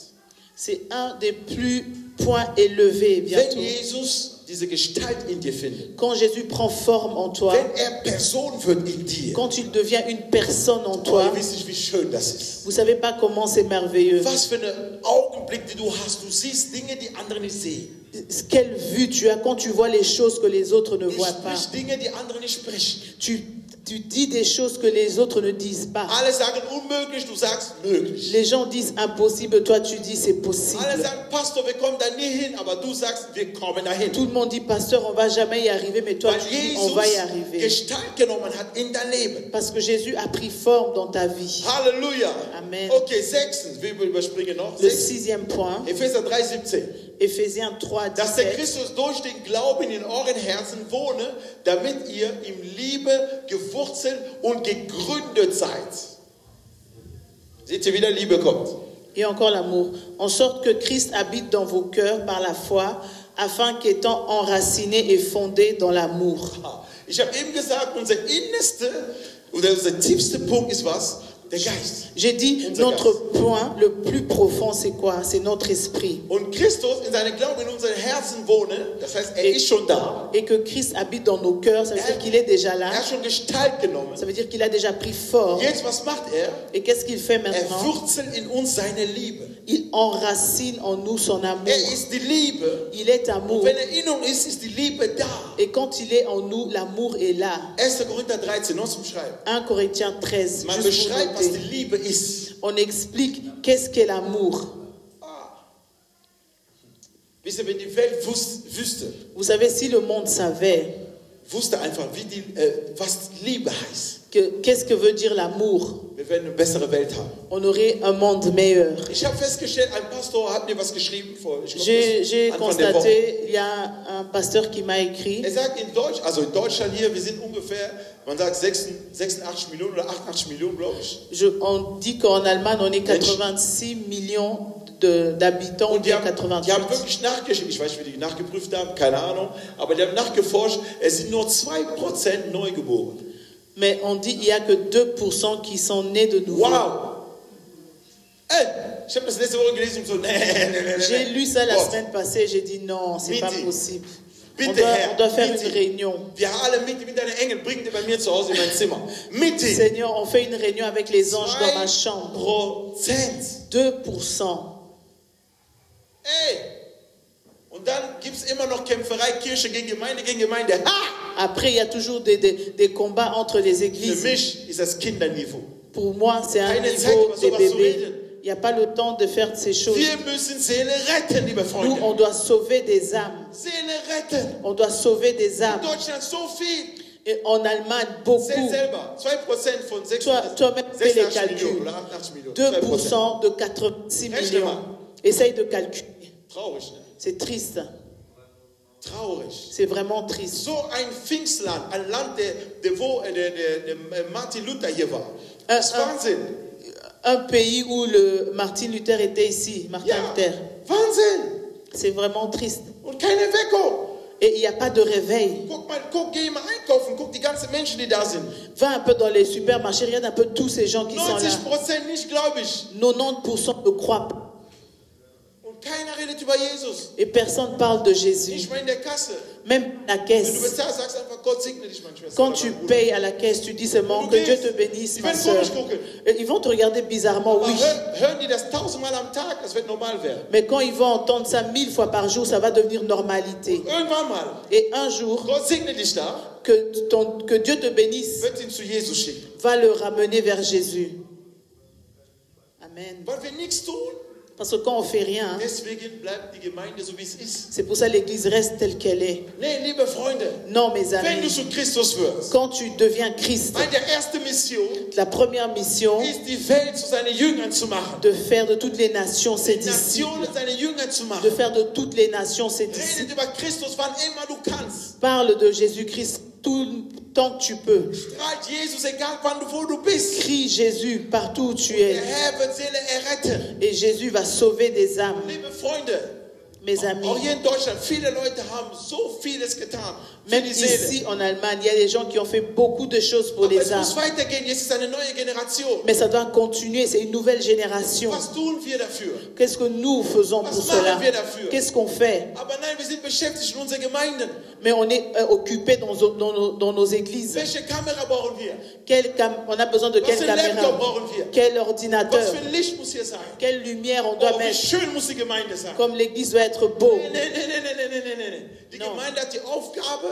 C'est un des plus points élevés bientôt. Wenn Jesus diese Gestalt in dir findet, Quand Jésus prend forme en toi, wenn Person wird in dir, quand il devient une personne en oh, toi, ihr wisst nicht, wie schön das ist. vous savez pas comment c'est merveilleux. Was für einen Augenblick, den du hast. Du siehst Dinge, die andere nicht sehen. Quelle vue tu as quand tu vois les choses que les autres ne Du voient pas. sprichst Dinge, die andere nicht sprechen. Tu dis des choses que les autres ne disent pas. Alle sagen unmöglich, du sagst möglich. Les gens disent impossible, toi tu dis c'est possible. Alle sagen, Pastor, wir kommen da nie hin, aber du sagst, wir kommen dahin. Tout le monde dit, pasteur, on va jamais y arriver, mais toi Weil tu dis, on va y Jesus arriver. Gestalt genommen hat in dein Leben. Parce que Jésus a pris forme dans ta vie. Halleluja. Amen. Okay, 6. Wir überspringen noch. Le 6. sixième point, Epheser 3,17. Éphésiens 3, Dass der 17. Christus durch den Glauben in euren Herzen wohne, damit ihr in Liebe gewurzelt und gegründet seid. Seht ihr, wie der Liebe kommt? Et encore l'amour. En sorte que Christ habite dans vos cœurs par la foi, afin qu'étant enracinés et fondés dans l'amour. Ich habe eben gesagt, unser innerste oder unser tiefster Punkt ist was? Der Geist. J'ai dit, Unser notre Geist. point le plus profond, c'est quoi? C'est notre esprit. Und Christus in seinem Glauben in unseren Herzen wohne, das heißt, er ist schon da. Et que Christ habite dans nos cœurs, ça veut dire qu'il est déjà là. Er hat schon Gestalt genommen. Ça veut dire qu'il a déjà pris forme. Jetzt, was macht er? Et qu'est-ce qu'il fait Er maintenant? wurzelt in uns seine Liebe. Il enracine en nous son amour. Er ist die Liebe. Il est amour. Und wenn er in uns ist die Liebe da. Et quand il est en nous, l'amour est là. 1. Korinther 13, noch zum Schreiben. 1 Corinthiens 13, Man juste pour beschreibt, was die noter. Liebe ist. On explique qu'est-ce qu'est l'amour. Wisst ihr, wenn die Welt wüsste, Vous savez, si le monde savait wusste einfach, was Liebe heißt, qu'est-ce que veut dire l'amour, wir werden eine bessere Welt haben. on aurait un monde meilleur. Ich habe festgestellt, ein Pastor hat mir was geschrieben vor J'ai Anfang der Woche. constaté, il y a un pasteur qui m'a écrit, Er sagt in Deutschland hier, wir sind ungefähr, man sagt 86 Millionen oder 88 Millionen, glaube ich. on dit qu'en Allemagne, on est 86 millions d'habitants, ou Und die bien haben 88. wirklich nachgeschrieben, ich weiß nicht, wie die nachgeprüft haben, keine Ahnung, aber die haben nachgeforscht, es sind nur 2% Neugeboren. Mais on dit qu'il n'y a que 2% qui sont nés de nouveau. Wow! Ey, ich habe das letzte Woche gelesen und so, nee. J'ai lu ça la Gott, semaine passée, j'ai dit non, c'est pas Bitte. possible. Bitte, On Herr, doit faire bitte. une réunion. Wir alle mit deinen Engeln, bring die bei mir zu Hause in mein Zimmer. Mit dir. Seigneur, on fait une réunion avec les anges dans ma chambre. 2%. 2%. Ey! Und dann gibt es immer noch Kämpferei, Kirche gegen Gemeinde. Ha! Après, il y a toujours des combats entre les Für églises. mich ist das Kinderniveau. Pour moi, c'est un Keine Zeit, niveau über des sowas zu bébés. reden. Il n'y a pas le temps de faire ces choses. Wir müssen Seele retten, liebe Nous, Freunde. on doit sauver des âmes. Seele retten. On doit sauver des In âmes. Deutschland so viel. Et en Allemagne, beaucoup. Zähl selber. 2% von 6, Toi-même, fais les 86 Millionen calculs. oder 88 Millionen. 2% de 86 Rechne millions. mal. Essaye de calculer. Traurig, ne? C'est triste. Traurig. C'est vraiment triste. So ein Pfingstland, ein Land, wo Martin Luther hier war. Äh, Das ist Wahnsinn. Un pays où le Martin Luther était ici. Martin Ja, Luther. Wahnsinn. C'est vraiment triste. Und keine Weckung. Et il n'y a pas de réveil. Geh mal einkaufen, guck die ganzen Menschen, die da sind. Va un peu dans les supermarchés, regarde un peu tous ces gens qui sont là. 90% nicht, glaube ich. 90% ne croient pas. Und keiner redet über Jesus. Et personne ne parle de Jésus. Nicht mal in der Kasse. Même à la Wenn du caisse. bezahlst, sagst einfach, Gott segne dich, meine Schwester. Quand oder tu mein Bruder. payes à la caisse, tu dis seulement que Dieu te bénisse, Die ma werden soeur. komisch gucken. Et ils vont te regarder bizarrement, Aber oui. hören die das 1000-mal am Tag, das wird normal werden. Mais quand ils vont entendre ça 1000 fois par jour, ça va devenir normalité. Irgendwann mal, Et un jour, Gott segne dich da, que Dieu te bénisse, wird ihn zu Jesus schicken. va le ramener vers Jésus. Amen. Weil wir nichts tun, Parce que quand on fait rien, hein, deswegen bleibt die Gemeinde so, wie es ist. c'est pour ça que l'Église reste telle qu'elle est. Nee, liebe Freunde, Non, mes wenn du amis, zu Christus wirst, quand tu deviens Christ, eine der erste Mission la première mission, ist, die Welt zu seinen Jüngern zu machen. de faire de toutes les nations ses Die disciples, Nationen seine Jünger zu de machen. faire de toutes les nations ses disciples. Redet über Christus, wann immer du kannst. Parle de Jésus-Christ tout le temps que tu peux. Strahlt Jesus, egal wo du bist. Crie Jésus partout où tu Der es. Herr wird Seele erretten. Et Jésus va sauver des âmes. Liebe Freunde, Mes amis, Auch hier in Deutschland, viele Leute haben so vieles getan für même die Seele. ici en Allemagne, il y a des gens qui ont fait beaucoup de choses pour Aber les es muss âmes. weitergehen, jetzt ist eine neue Generation. Mais ça doit continuer, c'est une nouvelle génération. Was tun wir dafür? Qu'est-ce que nous faisons pour Was machen cela? wir dafür? Qu'est-ce qu'on fait? Aber nein, wir sind beschäftigt in unseren Gemeinden. Mais on est occupé dans nos églises. Welche Kamera brauchen wir? On a besoin de Was quelle für ein Laptop caméra? brauchen wir? Quel Was ordinateur? für ein Licht muss hier sein? Quelle lumière on Oh, doit wie mettre? schön muss die Gemeinde sein. Comme l'église doit être beau. Nee. Die Non. Gemeinde hat die Aufgabe,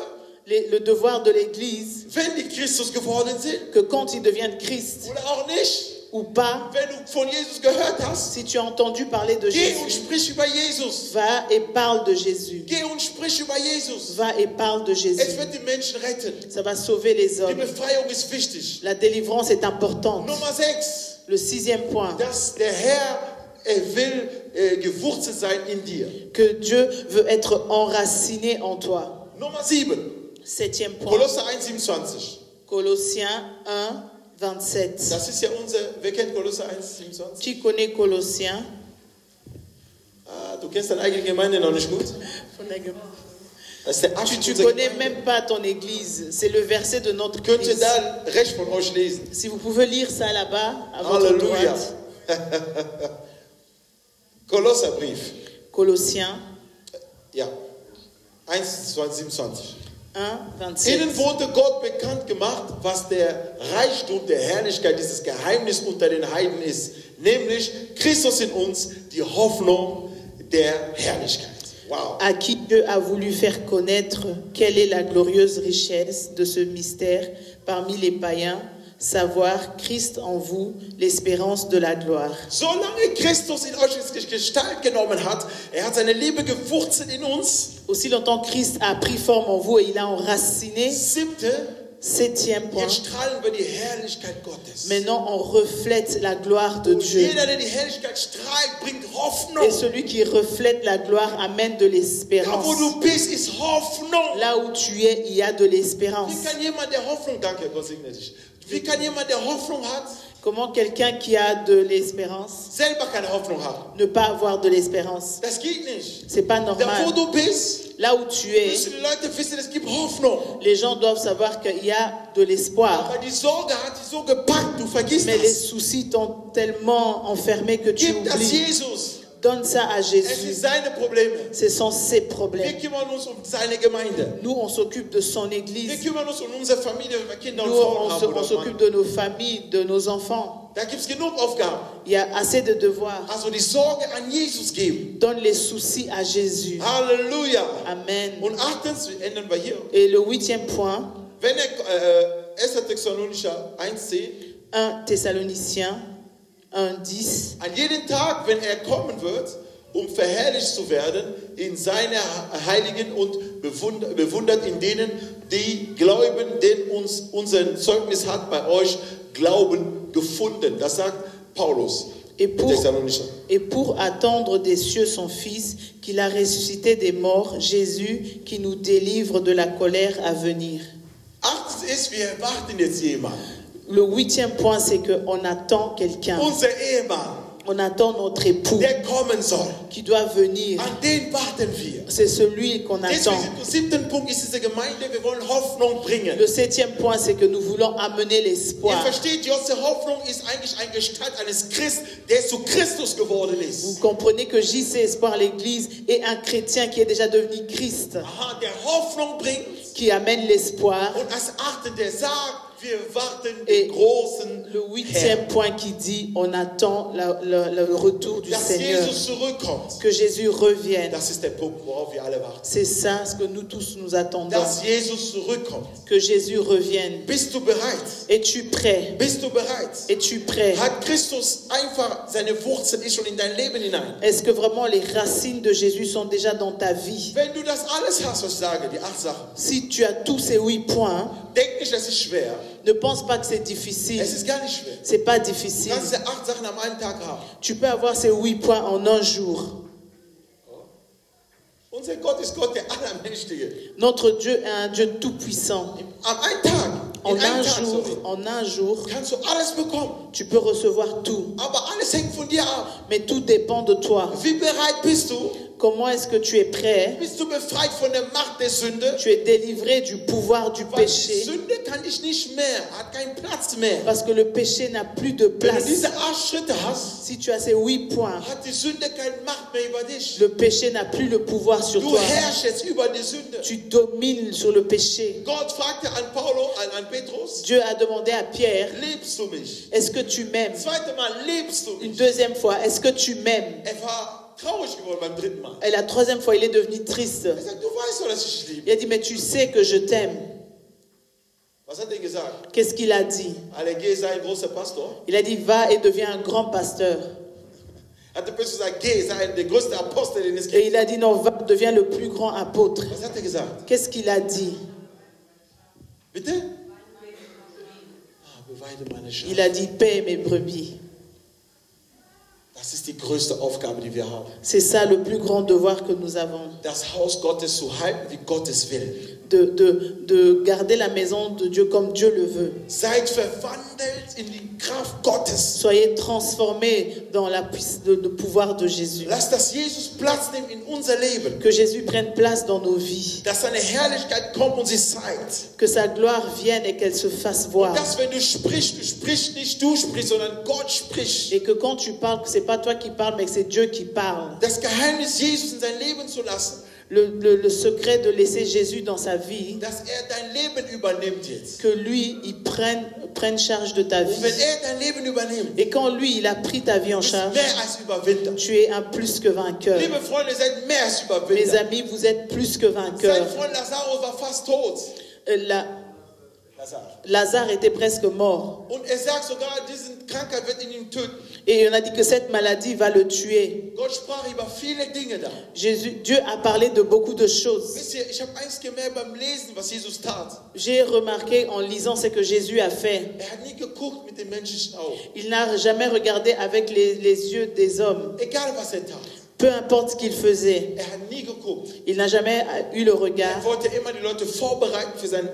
Le devoir de l'église, wenn die Christus geworden sind, que quand ils deviennent Christ oder auch nicht, ou pas, wenn du von Jesus gehört hast, si tu as entendu parler de geh und Jésus, sprich über Jesus. va et parle de Jésus. Geh und sprich über Jesus. Va et parle de Es Jésus. wird die Menschen retten. Ça va sauver les Die hommes. Befreiung ist wichtig. La délivrance est importante. Nummer 6, Le 6e point, dass der Herr, will gewurzelt sein in dir. que Dieu veut être enraciné en toi. Nummer 7, 7e point, Kolosser 1,27. Colossiens 1, 27. Das ist ja wer kennt Kolosser 1,27? Tu connais Colossiens? Ah, du kennst deine eigene Gemeinde noch nicht gut? Das ist der Abschnitt Tu unserer connais Gemeinde. même pas ton église. C'est le verset de notre Könnt ihr église. da rechts von euch lesen? Si vous pouvez lire ça là-bas, à votre Halleluja. droite. Kolosserbrief. Colossiens Ja. 1,27. 1, 27. Ihnen wurde Gott bekannt gemacht, was der Reichtum der Herrlichkeit, dieses Geheimnis unter den Heiden ist. Nämlich Christus in uns, die Hoffnung der Herrlichkeit. Wow. À qui Dieu a voulu faire connaître quelle est la glorieuse richesse de ce mystère parmi les païens, savoir Christ en vous, l'espérance de la gloire. Solange Christus in euch Gestalt genommen hat, hat seine Liebe gewurzelt in uns. Aussi longtemps Christ a pris forme en vous et il a enraciné. 7e point. Jetzt strahlen wir die Herrlichkeit Gottes. Maintenant, on reflète la gloire de Und Dieu. jeder, der die Herrlichkeit strahlt, bringt Hoffnung. Et celui qui reflète la gloire amène de Da, l'espérance. wo du bist, ist Hoffnung. Là où tu es, il y a de l'espérance. Wie kann jemand, der Hoffnung, danke, Gott segne dich. Wie kann jemand, der Hoffnung hat, Comment quelqu'un qui a de l'espérance selber keine Hoffnung haben? ne pas avoir de l'espérance? Das geht nicht. C'est pas Da, wo normal. du bist, Là où tu es, müssen die Leute wissen, es gibt Hoffnung. les gens doivent savoir qu'il y a de l'espoir. Aber die Sorge hat dich so gepackt, du vergisst Mais les das. soucis t'ont tellement enfermé que tu Gib das oublies. Jesus. Donne ça à Es sind Jésus. seine Probleme. Ce sont ses Wir problèmes. kümmern uns um seine Gemeinde. Nous, on s'occupe de son Wir église. kümmern uns um unsere Familie, wenn wir Kinder Nous, und Frauen on haben. Oder s'occupe Mann. de nos familles, de nos enfants. Da gibt es genug Aufgaben. Il y a assez de devoirs. Also die Sorge an Jesus geben. Donne les soucis à Jésus. Halleluja. Amen. Und achtens, ändern wir hier. Et le 8e point, Wenn 1. Thessalonicher 1,10, 1 Thessaloniciens 1,10. an jedem Tag, wenn er kommen wird, um verherrlicht zu werden, in seine Heiligen und bewundert in denen, die glauben, denn uns unser Zeugnis hat bei euch Glauben gefunden. Das sagt Paulus. Et Thessalonicher. pour attendre des cieux son Fils, qu'il a ressuscité des morts, Jésus, qui nous délivre de la colère à venir. Achtens ist, wir warten jetzt jemanden. Le 8e point, c'est qu'on attend quelqu'un. Unser Ehemann, On attend notre époux der kommen soll. qui doit venir. An den warten wir. C'est celui qu'on attend. Deswegen, der 7. Punkt ist diese Gemeinde, wir wollen Hoffnung bringen. Le 7e point, c'est que nous voulons amener Ihr l'espoir. versteht, Josse, Hoffnung ist eigentlich eine Gestalt eines Christ, der zu Christus geworden Vous ist. comprenez que JC Espoir l'Église est un chrétien qui est déjà devenu Christ, Aha, der Hoffnung bringt qui amène l'espoir. und als Achten, der sagt, wir warten Et den großen le 8e point qui dit, on attend le retour du dass Seigneur, Jesus zurückkommt. que Jésus revienne. Das ist der Punkt, worauf wir alle warten. C'est ça ce que nous tous nous attendons, Dass Jesus zurückkommt. que Jésus revienne. Bist du bereit? Es-tu prêt? Bist du bereit? Es-tu prêt? Hat Christus einfach seine Wurzeln ist schon in dein Leben hinein? Est-ce que vraiment les racines de Jésus sont déjà dans ta vie? Wenn du das alles hast, was ich sage, die 8 Sachen, Si tu as tous ces 8 points, denk nicht, das ist schwer. ne pense pas que c'est difficile. Es ist gar nicht schwer. C'est pas Du difficile. kannst diese 8 Sachen am einen Tag haben. Tu peux avoir ces 8 points en un jour. Unser Gott ist Gott, der Allermächtige. Notre Dieu est un Dieu tout-puissant. Am einen Tag, En in einem un Tag, jour, sorry, en un jour, kannst du alles bekommen. tu peux recevoir tout. Aber alles hängt von dir ab. Mais tout dépend de toi. Wie bereit bist du, Comment est-ce que tu es prêt? Bist du befreit von der Macht der Sünde? Tu es délivré du pouvoir du Weil die péché. Sünde kann dich nicht mehr, hat keinen Platz mehr. Parce que le péché n'a plus de Wenn du place. diese 8 Schritte hast, Si tu as ces 8 points, hat die Sünde keine Macht mehr über dich. le péché n'a plus le pouvoir sur Du toi. herrschst jetzt über die Sünde. Tu domines sur le péché. Gott fragte an Petrus, Dieu a demandé à Pierre, lebst du mich? est-ce que tu m'aimes? Zweite Mal, lebst du Une mich? deuxième fois, est-ce que tu m'aimes? Er war traurig geworden beim dritten Mal. Et la troisième fois, il est devenu triste. Er sagt, du weißt doch, dass ich dich liebe. Il a dit, mais tu sais que je t'aime. Was hat er gesagt? Qu'est-ce qu'il a dit? Allez, geh, sei ein großer Pastor. Il a dit, va et deviens un grand pasteur. Hat der Petrus gesagt, geh, sei der größte Apostel, den es Et gibt. il a dit, non, va, deviens le plus grand apôtre. Was hat er gesagt? Qu'est-ce qu'il a dit? Bitte? Beweide meine Schafe. Il a dit, paix mes brebis. Das ist die größte Aufgabe, die wir haben. C'est ça le plus grand devoir que nous avons. Das Haus Gottes zu halten, wie Gott es will. De garder la maison de Dieu comme Dieu le veut. Seid verwandelt in die Kraft Gottes. Soyez transformés dans le pouvoir de Jésus. Lasst das Jesus Platz nehmen in unser Leben. Que Jésus prenne place dans nos vies. Dass seine Herrlichkeit kommt und sie zeigt. Que sa gloire vienne et qu'elle se fasse voir. Dass wenn du sprichst nicht du sprichst, sondern Gott spricht. Et que quand tu parles, c'est pas toi qui parles, mais que c'est Dieu qui parle. Das Geheimnis Jesus in sein Leben zu lassen. Le secret de laisser Jésus dans sa vie, Dass dein Leben übernimmt jetzt. que lui, il prenne charge de ta Und wenn vie. dein Leben übernimmt, Et quand lui, il a pris ta vie en bist charge, mehr als Überwinder. tu es un plus que vainqueur. Liebe Freunde, seid mehr als Mes Überwinder. amis, vous êtes plus que Sein vainqueurs. Freund Lazarus war fast tot. Lazare était presque mort. Und er sagt sogar, diese Krankheit wird ihn töten. Et on a dit que cette maladie va le tuer. Gott sprach über viele Dinge da. Dieu a parlé de beaucoup de choses. Wisst ihr, ich habe eins gemerkt beim Lesen, was Jesus tat. J'ai remarqué en lisant ce que Jésus a fait. Er hat nie geguckt mit den menschlichen Augen. Il n'a jamais regardé avec les yeux des hommes. Egal was er tat. Peu importe ce qu'il faisait. Er hat nie geguckt. Il n'a jamais eu le regard. Er wollte immer die Leute vorbereiten für sein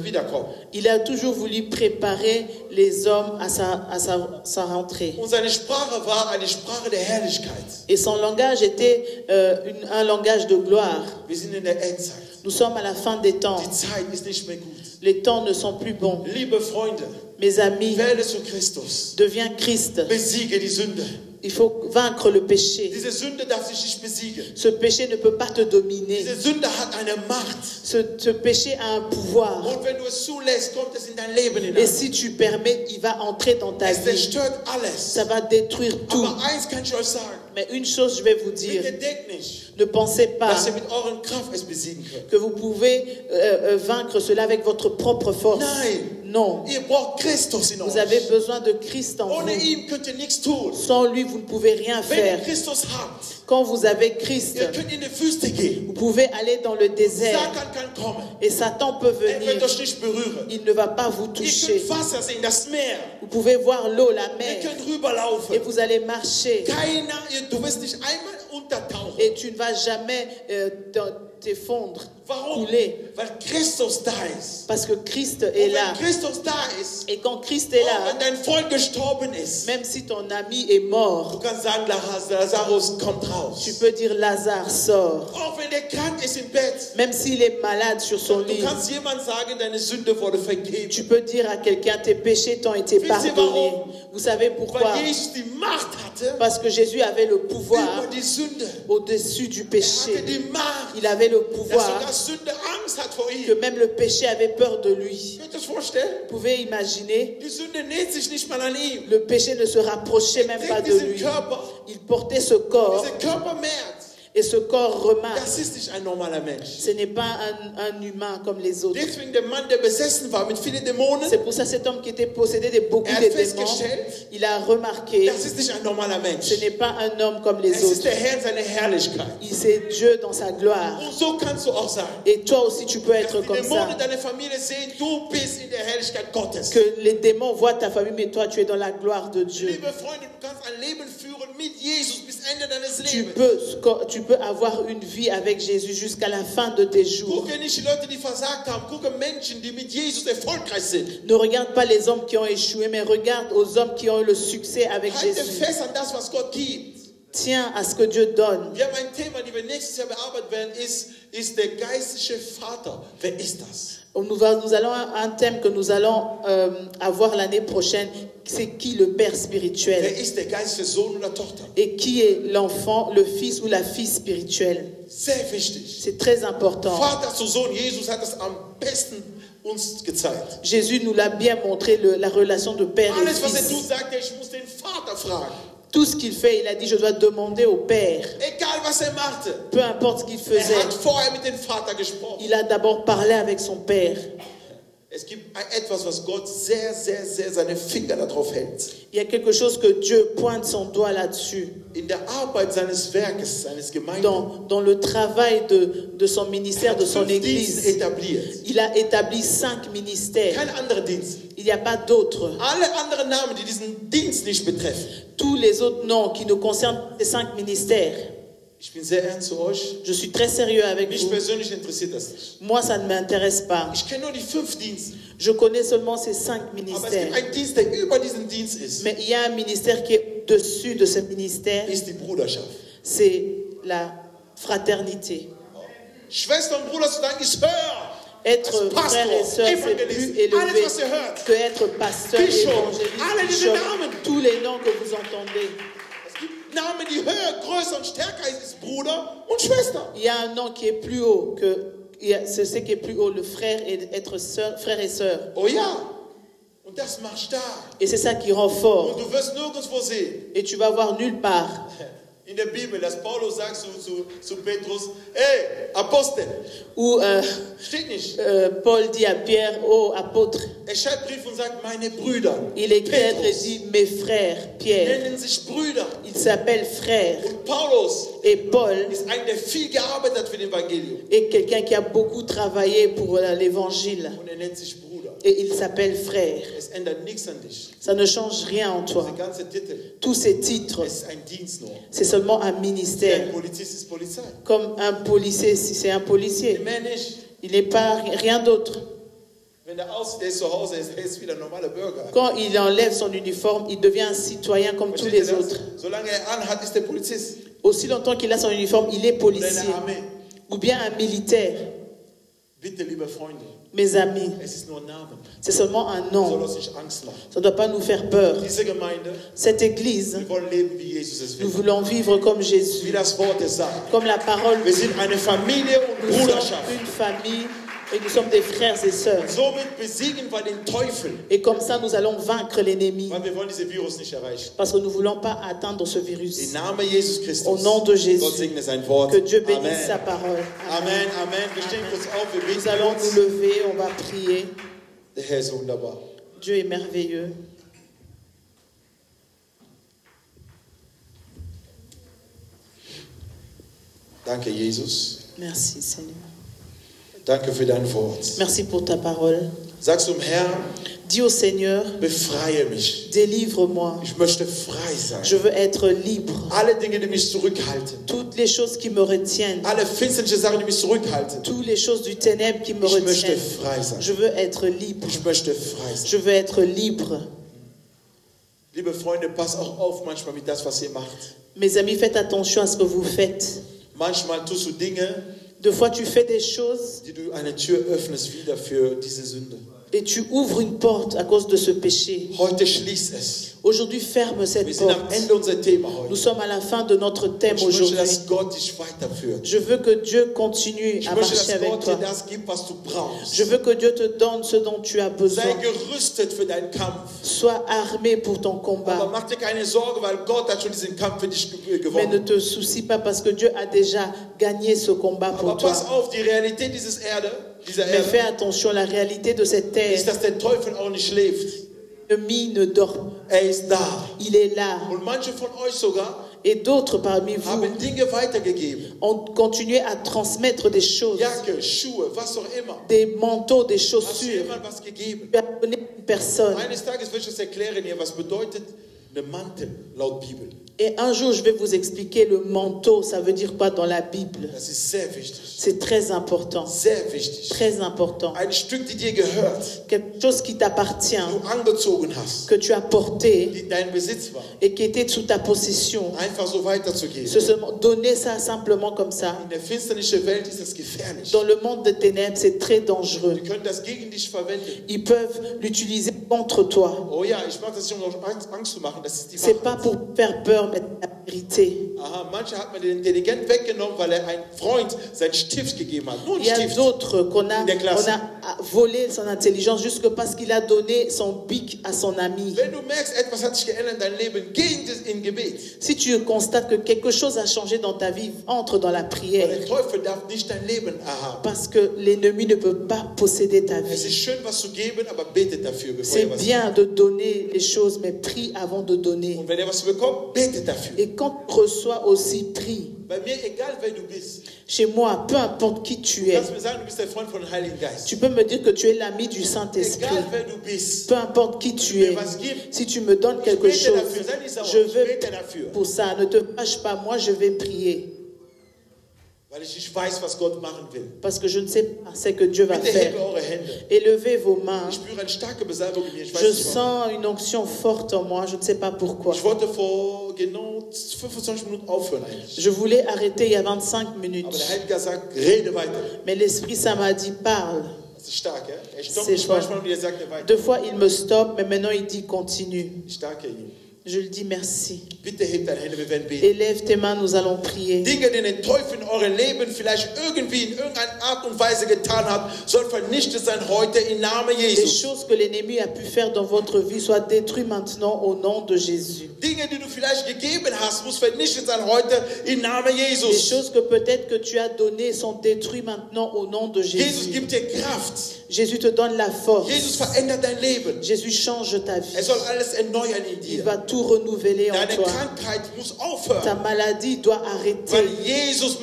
Wiederkommen. Il a toujours voulu préparer les hommes à sa rentrée. Und seine Sprache war eine Sprache der Herrlichkeit. Et son langage était un langage de gloire. Wir sind in der Endzeit. Nous sommes à la fin des temps. Die Zeit ist nicht mehr gut. Les temps ne sont plus bons. Liebe Freunde, Mes amis, werde zu Christus. deviens Christ. Besiege die Sünde. Il faut vaincre le péché. Diese Sünde darf sich nicht besiegen. Ce péché ne peut pas te dominer. Diese Sünde hat eine Macht. Ce péché a un pouvoir. Und wenn du es zulässt, kommt es in dein Leben Et hinein. si tu permets, il va entrer dans ta Es vie. zerstört alles. Ça va détruire tout. Aber eins kann ich euch sagen. Mais une chose, je vais vous dire. Bitte denkt nicht, Ne pensez pas dass ihr mit euren Kraft es besiegen könnt. que vous pouvez vaincre cela avec votre propre force. Nein. Non. Ihr braucht Christus in Vous avez euch. besoin de Christ en Ohne vous. ihn könnt ihr nichts tun. Sans lui, vous ne pouvez rien Wenn ihr faire. Christus habt, Quand vous avez Christ, ihr könnt in die Wüste gehen. vous pouvez aller dans le désert. Satan kann kommen. Et Satan peut Er wird venir. euch nicht berühren. Il ne va pas vous Ihr toucher. könnt Wasser sehen, das Meer. Vous pouvez voir l'eau, la Ihr mer. könnt Et rüberlaufen. vous allez marcher. Du wirst nicht einmal untertauchen. Et tu ne vas jamais t'effondre, Warum? couler. Weil Christus da ist. Parce que Christ Und est là. wenn Christus da ist, Et quand Christ est auch là, wenn dein Freund gestorben ist, même si ton ami est du mort, kannst sagen, Lazarus kommt raus. tu peux dire Lazare sort. Auch wenn er krank ist im Bett, Même s'il est malade sur son du lit, kannst jemand sagen, deine Sünde wurde vergeben. tu peux dire à quelqu'un, tes péchés t'ont été Wisst ihr pardonnés. warum? Vous savez pourquoi? Weil Jesus die Macht hatte Parce que Jésus avait le pouvoir über die Sünde. au-dessus du Er hatte péché. die Macht, Il avait le dass pouvoir sogar Sünde Angst hat vor que ihm. même le péché avait peur de lui. Könnt ihr euch vorstellen? Vous pouvez imaginer, Die Sünde näht sich nicht mal an ihm. le péché ne se rapprochait même pas Trägt de diesen lui. Körper. Il portait ce corps Dieser Körper merkt, et ce corps remarque. das ist nicht ein normaler Mensch. Ce n'est pas un humain comme les autres. Deswegen der Mann, der besessen war mit vielen Dämonen, C'est pour ça cet homme qui était possédé de beaucoup Er de hat démons, festgestellt, il a remarqué, das ist nicht ein normaler Mensch. ce n'est pas un homme comme les Es ist autres. der Herr in seiner Herrlichkeit. C'est Dieu dans sa gloire. Und so kannst du auch sein. Et toi aussi, tu peux Dass être die comme Dämonen ça. deine Familie sehen, du bist in der Herrlichkeit Gottes. Que les démons voient ta famille, mais toi, tu es dans la gloire de Dieu. Liebe Freunde, du kannst ein Leben führen mit Jesus bis Ende deines Lebens. Tu peux avoir une vie avec Jésus jusqu'à la fin de tes jours. Gucke nicht die Leute, die versagt haben. Gucke Menschen, die mit Jesus erfolgreich sind. Ne regarde pas les hommes qui ont échoué, mais regarde aux hommes qui ont eu le succès avec Halte Jésus. fest an das, was Gott gibt. Tiens à ce que Dieu donne. Wir haben ein Thema, das wir nächstes Jahr bearbeiten werden, ist der geistliche Vater. Wer ist das? Nous allons un thème que nous allons avoir l'année prochaine. C'est qui le père spirituel? Wer ist der geistliche Sohn oder Tochter? Et qui est l'enfant, le fils ou la fille spirituelle? Sehr wichtig. C'est très important. Vater zu Sohn, Jesus hat das am besten uns gezeigt. Jésus nous l'a bien montré, la relation de père et Alles, was er fils. tut, sagt er, ich muss den Vater fragen. Tout ce qu'il fait, il a dit, je dois demander au Père. Egal, was er machte. Peu importe ce qu'il Er faisait, hat vorher mit dem Vater gesprochen. il a d'abord parlé avec son Père. Es gibt etwas, was Gott sehr, sehr, sehr seine Finger darauf hält. Il y a quelque chose que Dieu pointe son doigt là-dessus. In der Arbeit seines Werkes, seines Gemeindes, Dans le travail de son ministère, de son Dienste église, etabliert. il a établi 5 ministères. Kein anderer Dienst. Il n'y a pas d'autres. Alle anderen Namen, die diesen Dienst nicht betreffen. Tous les autres noms qui nous concernent ces 5 ministères. Ich bin sehr ernst zu euch. Je suis très sérieux avec Mich vous. persönlich interessiert das nicht. Moi, ça ne m'intéresse pas. Ich kenne nur die 5 Dienste. Je connais seulement ces 5 Aber es ministères. gibt einen Dienst, der über diesen Dienst ist. Mais il y a un ministère qui est au-dessus de ce ministère. Ist die Bruderschaft. C'est la fraternité. Schwester und Bruder zu sagen, ich höre. Être Als Pastor, frère et sœur, c'est Evangelist, plus élevé alles, was ihr hört. que être pasteur, Bischof, évangéliste, alle diese bishop, Namen. tous les noms que vous entendez. Es gibt Namen, die höher, größer und stärker ist Bruder und Schwester. Il y a un nom qui est plus haut c'est ce qui est plus haut, le frère et être sœur, frère et sœur. Oh ja. Und das macht stark. Et c'est ça qui rend fort. Und du wirst nirgendwo sehen. Et tu vas voir nulle part. In der Bibel, dass Paulus sagt zu Petrus, hey, Apostel. Où Steht nicht. Paul dit à Pierre, oh apôtre, Er schreibt Brief und sagt, meine Brüder. il écrit et Petrus dit, mes frères, Pierre. nennen sich Brüder. Il s'appelle frère. Und Paulus Et Paul ist einer, der viel gearbeitet hat für das Evangelium. est quelqu'un qui a beaucoup travaillé pour l'évangile. Und er nennt sich Bruder. Et il s'appelle frère. Es ändert nichts an dich. Ça ne change rien en toi. Der ganze Titel. Tous ces titres, Es ist ein Dienst nur. c'est seulement un Der ministère. Polizist ist Polizei. Comme un policier, si c'est un policier. Mehr nicht. Il n'est pas rien d'autre. Wenn der aussieht, der ist zu Hause, er ist wieder ein normaler Bürger. Quand il enlève son uniforme, il devient un citoyen comme tous Versteht les ihr das? autres. Solange er anhat, ist der Polizist. Aussi longtemps qu'il a son uniforme, il est Oder in policier. der Armee. Ou bien un militaire. Bitte, liebe Freunde, Mes amis, es ist nur ein Name. c'est seulement un Soll nom. uns nicht Angst machen. Ça ne doit pas nous faire peur. Diese Gemeinde, Cette église, wir wollen leben, wie Jesus es nous will. voulons vivre comme Wie Jésus. das Wort es sagt. Comme la parole Wir dit. sind eine Familie und Nous sommes Bruderschaft. une famille et nous sommes des frères et sœurs. Somit besiegen wir den Teufel, Et comme ça, nous allons vaincre l'ennemi. weil wir wollen diese Virus nicht erreichen. Parce que nous ne voulons pas atteindre ce Im virus. Namen Jesus Au Christus. nom de Jésus. Gott segne sein Wort. Que Dieu bénisse sa Amen. parole. Amen, Amen. Wir stehen kurz auf, wir Nous beten allons uns. nous lever, on va prier. Der Herr ist wunderbar. Dieu est merveilleux. Danke, Jesus. Merci Seigneur. Danke für dein Wort. Merci pour ta parole. Sagst du dem Herrn, Dis au Seigneur, befreie mich. délivre-moi. Ich möchte frei sein. Je veux être libre. Alle Dinge, die mich zurückhalten. Toutes les choses qui me retiennent. Alle finsternde Sachen, die mich zurückhalten. Toutes les choses du ténèbre qui me Ich möchte retiennent. frei sein. Je veux être libre. Ich möchte frei sein. Je veux être libre. Liebe Freunde, pass auch auf manchmal mit das, was ihr macht. Mes amis, faites attention à ce que vous faites. Manchmal tust du Dinge, Des fois, tu fais des choses die du eine Tür öffnest wieder für diese Sünde. et tu ouvres une porte à cause de ce péché. Heute schließ es. Aujourd'hui, ferme Wir cette sind am porte. Ende unser Thema Nous heute. sommes à la fin de notre thème Ich möchte, aujourd'hui. dass Gott dich weiterführt. Je veux que Dieu continue Ich à möchte, marcher dass avec Gott toi. dir das gibt, was du brauchst. Je veux que Dieu te donne ce dont tu as besoin. Sei gerüstet für deinen Kampf. Sois armé pour ton Aber combat. mach dir keine Sorge, weil Gott hat schon diesen Kampf für dich Mais ne gewonnen. te soucie pas parce que Dieu a déjà gagné ce combat pour Aber toi. pass auf, die Realität dieser Mais fais Erde attention, la réalité de cette terre, ist, dass der Teufel auch nicht schläft. l'ennemi ne dort pas. Er ist da. Il est là. Und manche von euch sogar Et d'autres parmi vous haben Dinge weitergegeben. ont continué à transmettre des choses, Jacke, Schuhe, was auch immer. des manteaux, des Hast du chaussures. jemand was gegeben? Tu as donné à une personne. Eines Tages will ich das erklären hier, was bedeutet eine Mantel laut Bibel. Et un jour, je vais vous expliquer le manteau, ça veut dire quoi dans la Bible. Das ist sehr wichtig. C'est très important. Sehr wichtig. Très important. Ein Stück, die dir gehört, Quelque chose qui t'appartient, du angezogen hast, que tu as porté die dein Besitz war, et qui était sous ta possession. einfach so weiterzugeben. Donner ça simplement comme ça. In der finsterlichen Welt ist das gefährlich. Dans le monde des ténèbres, c'est très dangereux. Die können das gegen dich verwenden. Ils peuvent l'utiliser contre toi. Oh ja, ich mache das nicht, um euch Angst zu machen, das ist die C'est pas Wahrheit. pour faire peur, mais la vérité. Aha, manche hat man den intelligent weggenommen, weil er ein Freund seinen Stift gegeben hat. Nur ein Il y a Stift. d'autres qu'on In der Klasse. a volé son intelligence juste parce qu'il a donné son bic à son ami. Wenn du merkst, etwas hat sich geändert in deinem Leben, geh in Gebet. Si tu constates que quelque chose a changé dans ta vie, entre dans la Weil prière. der Teufel darf nicht dein Leben erhaben. Parce que l'ennemi ne peut pas posséder ta Es vie. ist schön, was zu geben, aber betet dafür, bevor C'est ihr was bien de donner les choses, mais prie avant de donner. Und wenn ihr was bekommt, betet dafür. Et quand tu reçois aussi, prie. Bei mir, egal wer du bist, Chez moi, peu importe qui tu du es, kannst mir sagen, du bist der Freund von dem Heiligen Geist. tu peux me dire que tu es l'ami du Saint-Esprit. Egal wer du bist, Peu importe qui tu mir es, was gibt, si tu me donnes ich quelque bete chose, dafür. Sei nicht sauer, je ich veux bete dafür. pour ça. Ne te fâche pas, moi je vais prier. Weil ich nicht weiß, was Gott machen will. Parce que je ne sais pas ce que Dieu va Bitte faire. hebe eure Hände. Élevez vos mains. Ich spüre eine starke Besalbung in mir. Ich weiß Je nicht warum. sens une onction forte en moi, je ne sais pas pourquoi. Ich wollte vor genau 25 Minuten aufhören eigentlich. Je voulais arrêter il y a 25 Aber minutes. der Heilige Geist sagt, rede weiter. Mais l'Esprit Saint m'a dit, parle. Das ist stark, ja? Er stoppt C'est mich fort. manchmal und er sagt weiter. 2 fois, il me stoppe, mais maintenant il dit, continue. Ich danke ihm. Je lui dis merci. Bitte hebt deine Hände, wir werden beten. Élève tes mains, nous allons prier. Dinge, die den Teufel in eurem Leben vielleicht irgendwie in irgendeiner Art und Weise getan hat, soll vernichtet sein heute im Namen Les Jesus. choses que l'ennemi a pu faire dans votre vie soient détruites maintenant au nom de Jésus. Dinge, die du vielleicht gegeben hast, muss vernichtet sein heute im Namen Les Jesus. choses que peut-être que tu as données sont détruites maintenant au nom de Jesus Jésus. gibt dir Kraft. Jésus te donne la force. Jesus verändert dein Leben. Jésus change ta vie. Er soll alles erneuern in Il dir. va tout renouveler en Deine toi. Krankheit muss Ta aufhören, maladie doit arrêter weil Jesus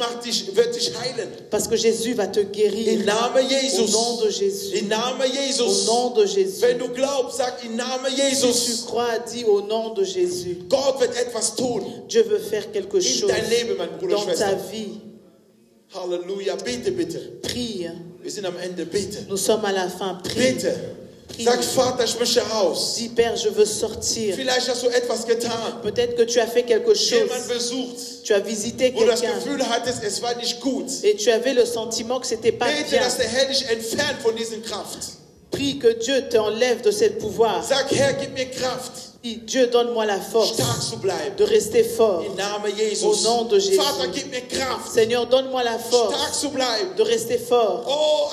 wird dich heilen. parce que Jésus va te Im guérir. Namen Au Jesus. nom de Jésus. Im Namen Au Jesus. nom de Jésus. Wenn du glaubst, sag im Namen Si tu Jesus. crois, dis au nom de Jésus. Gott wird etwas tun Dieu veut faire quelque in chose dein Leben, mein Bruder, dans ta Schwester. vie. Halleluja. Bete bitte. Prie. Wir sind am Ende. Bete. Nous sommes à la fin. Prie. Bitte. Prie. Sag, Vater, ich möchte raus. Dis, Père, je veux sortir. Vielleicht hast du etwas getan. Peut-être que tu as fait quelque chose. Jemand besucht, Tu as visité wo du das quelqu'un. Gefühl hattest, es war nicht gut. Et tu avais le sentiment que c'était pas Bete, bien. dass der Herr dich entfernt von dieser Kraft. Prie que Dieu t'enlève de ce pouvoir. Sag, Herr, gib mir Kraft, Dis, Dieu, donne-moi la force stark zu bleiben. de rester fort. Im Namen Au Jesus. nom de Jésus. Vater, gib mir Kraft, Seigneur, donne-moi la stark force zu bleiben. de rester fort, Oh,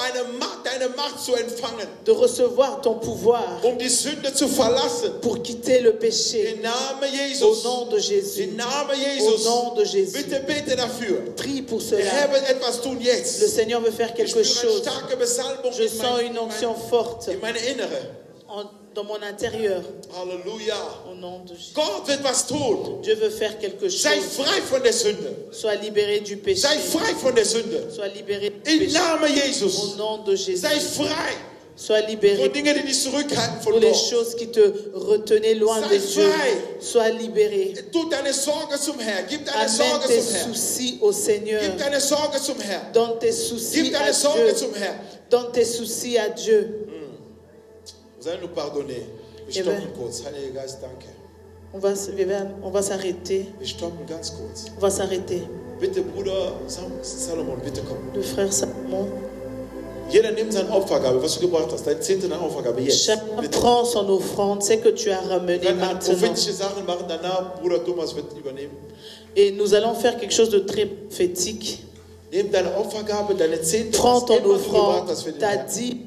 deine Macht zu empfangen, de recevoir ton pouvoir um die Sünde zu verlassen. pour quitter le péché. Im Namen Au Jesus. nom de Jésus. Im Namen Au Jesus. nom de Jésus. Bitte bete dafür. Prie pour Der Herr cela. wird etwas tun Le jetzt. Seigneur veut faire Ich quelque spüre eine chose. starke Besalbung Je sens une onction forte in meine Innere. dans mon intérieur. Halleluja. Au nom de Jésus. Gott wird was tun. Dieu veut faire quelque Sei chose. frei von der Sünde. Sois libéré du péché. Sei frei von der Sünde. Sois libéré du Im péché. Namen Au Jesus. nom de Jésus. Sei frei Sois libéré von Dingen, die dich zurückhalten von pour les Gott. choses qui te retenaient loin Sei de Dieu. frei. Sois libéré. Tu deine Sorge zum Herrn. Gib deine Amène Sorge tes zum Herrn. soucis au Seigneur. Gib deine Sorge zum Herrn. Donne tes soucis Gib à deine Sorge Dieu. zum Herrn. Donne tes soucis à Dieu. Vous allez nous pardonner. Wir Amen. stoppen kurz. Heiliger Geist, danke. On va s'arrêter. Wir stoppen ganz kurz. On va s'arrêter. Bitte, Bruder Salomon, bitte komm. Le frère Salomon. Jeder nimmt seine Opfergabe, was du gebracht hast. Dein Zehnte deine Opfergabe jetzt. Chacun Bitte. prend son offrande, c'est que tu as Wir ramené werden maintenant. prophetische Sachen machen. Danach, Bruder Thomas wird übernehmen. Et nous allons faire quelque chose de très prophétique. Nimm deine Opfergabe, deine Zehnte, Prends was ton immer du gebracht offrande, hast für den ta Herrn. dîme,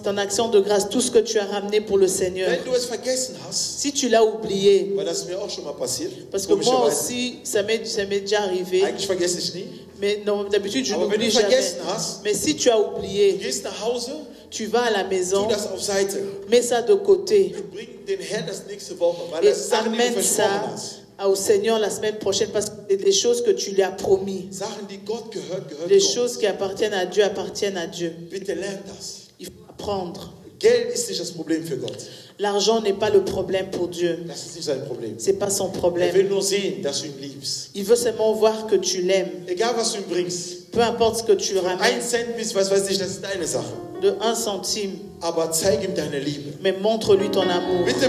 ton action de grâce, tout ce que tu as ramené pour le Seigneur. Wenn du es vergessen hast, Si tu l'as oublié, weil das ist mir auch schon mal passiert, parce que moi komischerweise. aussi, ça m'est déjà arrivé, Eigentlich vergesse ich nie. mais non, d'habitude je Aber wenn n'oublie du jamais. vergessen hast, Mais si tu as du oublié, gehst nach Hause, tu vas à la tu maison, das auf Seite. mets ça de côté Bring den Herrn das nächste Woche, weil et das ist Sachen, die du amène versprochen ça hast. au Seigneur la semaine prochaine parce que c'est des choses que tu lui as promis. Sachen, die Gott gehört Les Gott. choses qui appartiennent à Dieu appartiennent à Dieu. Bitte lern das. Il faut apprendre. Geld ist nicht das Problem für Gott. L'argent n'est pas le problème pour Dieu. Das ist nicht sein Problem. C'est pas son Er problème. will nur sehen, dass du ihn liebst. Il veut seulement voir que tu l'aimes. Egal, was du ihm bringst. Peu importe ce que tu lui 1 ramènes, Cent bis, was weiß ich, das ist deine Sache. de 1 centime, Aber zeig ihm deine Liebe. mais montre-lui ton amour. Bitte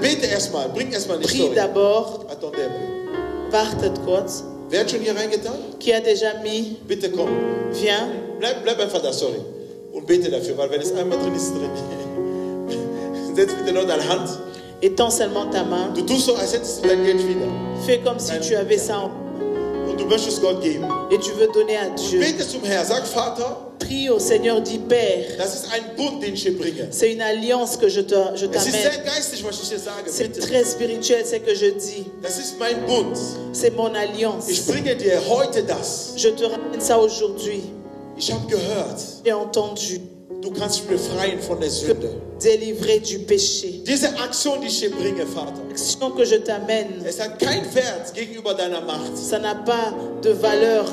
bete erstmal. Bring erstmal die Prie Story. d'abord, Attendez un peu. wartet kurz. Wer hat schon hier reingetan? Qui a déjà mis, Bitte komm. viens, Bleib einfach da, sorry. Und bete dafür, weil wenn es einmal drin ist, drin. Setz bitte nur deine Hand. étends seulement ta main. Du tust so, als hättest du dein Geld wieder. Fais comme si tu avais ça en Und du möchtest Gott geben. et tu veux donner à Dieu. Bete zum Herrn. Sag, Vater, Prie au Seigneur, dis Père. das ist ein Bund, den ich dir bringe. C'est une alliance que je Es ist t'amène. sehr geistig, was ich dir sage. C'est Bitte. très spirituel, c'est que je dis. Das ist mein Bund. C'est mon alliance. Ich bringe dir heute das. Je te ramène ça aujourd'hui. Ich habe gehört, J'ai entendu du kannst mich befreien von der que Sünde. délivrer du péché. Diese Aktion, die ich dir bringe, Vater, L'action que je t'amène, es hat keinen Wert gegenüber deiner Macht, ça n'a pas de valeur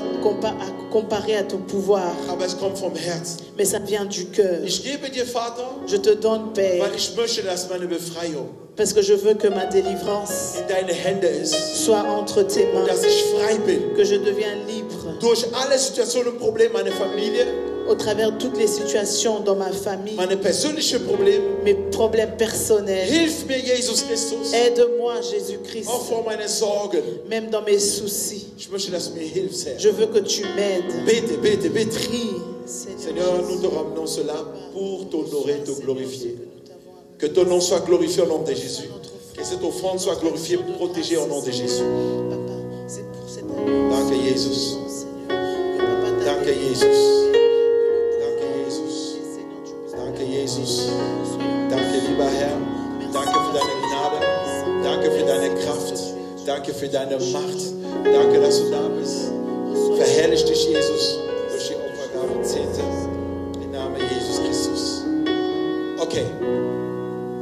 comparée à ton pouvoir, aber es kommt vom Herzen. mais ça vient du cœur. Ich gebe dir, Vater, Je te donne, Père, weil ich möchte, dass meine Befreiung parce que je veux que ma délivrance in deine Hände ist, soit entre tes mains, dass ich frei bin. que je deviens libre Durch alle Situationen und Probleme meiner Familie, au travers de toutes les situations dans ma famille, meine persönlichen Probleme. mes problèmes personnels. Hilf mir, Jesus Christus, Aide-moi, Jésus-Christ, auch vor meinen Sorgen. même dans mes soucis. Ich möchte, dass du mir hilfst, Herr. Je veux que tu m'aides. Bete, bete, bete. Prie, Seigneur, nous te ramenons cela pour t'honorer, te glorifier. Que ton nom soit glorifié au nom de Jésus. Que cette offrande soit glorifiée, protégée au nom de Jésus. Papa, c'est pour cette alliance. Danke, Jesus. Danke, Jesus. Danke, Jesus. Danke, Jesus. Danke, lieber Herr. Danke für deine Gnade. Danke für deine Kraft. Danke für deine Macht. Danke, dass du da bist. Verherrlich dich, Jesus, durch die Opfergabe und Zehnte. Im Namen Jesus Christus. Okay.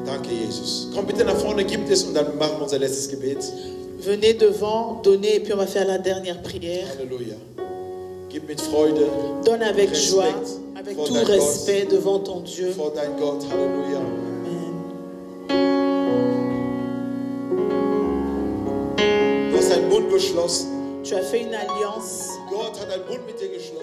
Danke, Jesus. Komm bitte nach vorne, gibt es und dann machen wir unser letztes Gebet. Venez devant, donnez et puis on va faire la dernière prière. Halleluja. Gib mit Freude. Donne avec Respekt joie, avec vor tout dein respect devant ton Dieu. Vor dein Gott. Halleluja. Du hast einen Bund geschlossen. Tu as fait une alliance. Gott hat einen Bund mit dir geschlossen.